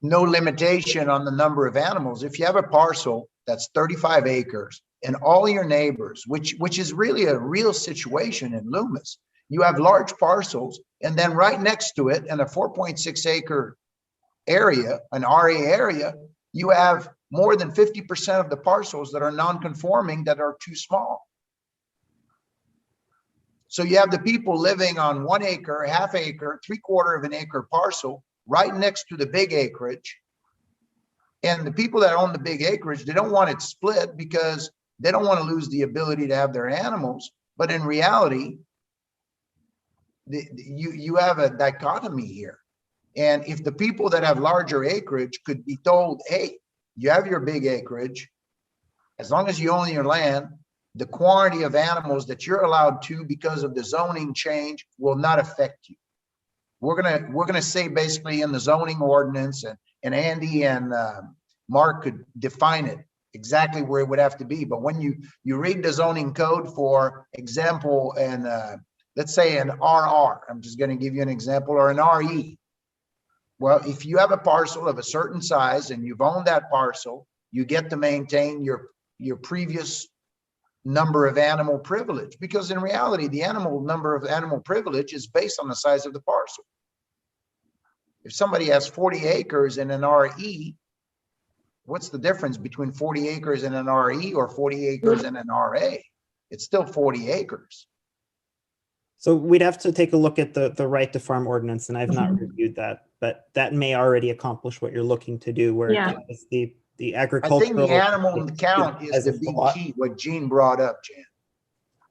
No limitation on the number of animals. If you have a parcel that's 35 acres and all your neighbors, which is really a real situation in Loomis, you have large parcels, and then right next to it in a 4.6 acre area, an RA area, you have more than 50% of the parcels that are non-conforming that are too small. So you have the people living on 1 acre, half acre, 3/4 of an acre parcel right next to the big acreage. And the people that own the big acreage, they don't want it split because they don't want to lose the ability to have their animals. But in reality, you have a dichotomy here. And if the people that have larger acreage could be told, hey, you have your big acreage, as long as you own your land, the quantity of animals that you're allowed to because of the zoning change will not affect you. We're gonna say basically in the zoning ordinance, and Andy and Mark could define it exactly where it would have to be. But when you read the zoning code, for example, and let's say an RR, I'm just going to give you an example, or an RE. Well, if you have a parcel of a certain size and you've owned that parcel, you get to maintain your previous number of animal privilege, because in reality, the number of animal privilege is based on the size of the parcel. If somebody has 40 acres in an RE, what's the difference between 40 acres in an RE or 40 acres in an RA? It's still 40 acres. So we'd have to take a look at the right to farm ordinance, and I've not reviewed that, but that may already accomplish what you're looking to do, where it's the agricultural. I think the animal count is the big key, what Jean brought up, Jan.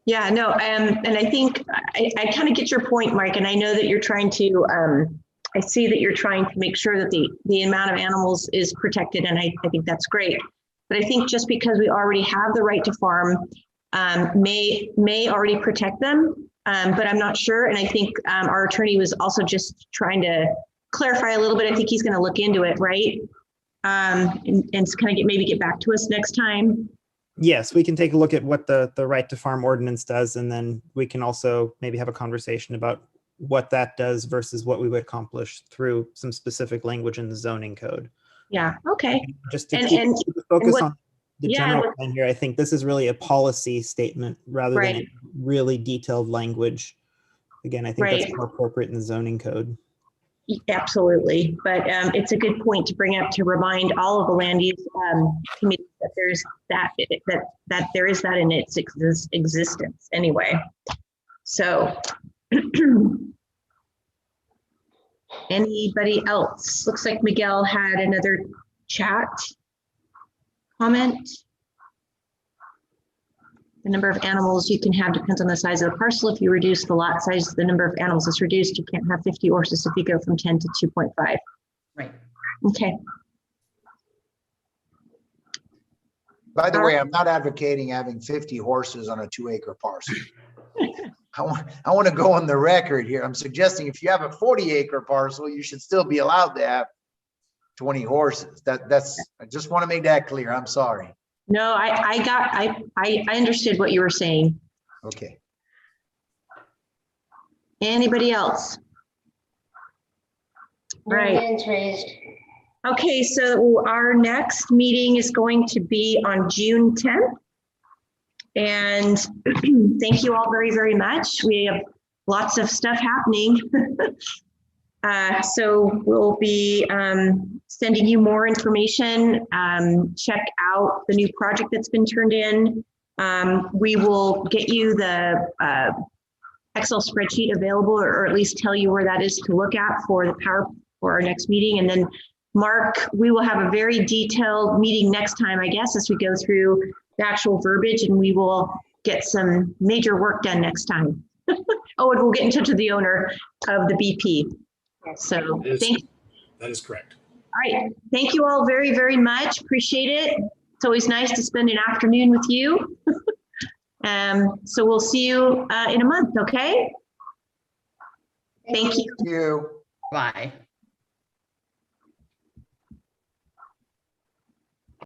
Yeah, no, and I think I kind of get your point, Mike, and I know that you're trying to, I see that you're trying to make sure that the amount of animals is protected, and I think that's great. But I think just because we already have the right to farm may already protect them, but I'm not sure. And I think our attorney was also just trying to clarify a little bit. I think he's going to look into it, right? And kind of maybe get back to us next time. Yes, we can take a look at what the right to farm ordinance does, and then we can also maybe have a conversation about what that does versus what we would accomplish through some specific language in the zoning code. Yeah, okay. Just to keep focus on the general plan here, I think this is really a policy statement rather than a really detailed language. Again, I think that's more appropriate in the zoning code. Absolutely, but it's a good point to bring up to remind all of the land use committees that there's that there is that in its existence anyway. So anybody else? Looks like Miguel had another chat comment. The number of animals you can have depends on the size of the parcel. If you reduce the lot size, the number of animals is reduced. You can't have 50 horses if you go from 10 to 2.5. Right. Okay. By the way, I'm not advocating having 50 horses on a 2-acre parcel. I want to go on the record here. I'm suggesting if you have a 40-acre parcel, you should still be allowed to have 20 horses. I just want to make that clear. I'm sorry. No, I understood what you were saying. Okay. Anybody else? No Right. hands raised. Okay, so our next meeting is going to be on June 10th. And thank you all very, very much. We have lots of stuff happening. So we'll be sending you more information. Check out the new project that's been turned in. We will get you the Excel spreadsheet available, or at least tell you where that is to look at for the power for our next meeting. And then Mark, we will have a very detailed meeting next time, I guess, as we go through the actual verbiage, and we will get some major work done next time. Oh, and we'll get in touch with the owner of the BP. So that is correct. All right. Thank you all very, very much. Appreciate it. It's always nice to spend an afternoon with you. So we'll see you in a month, okay? Thank you. Bye.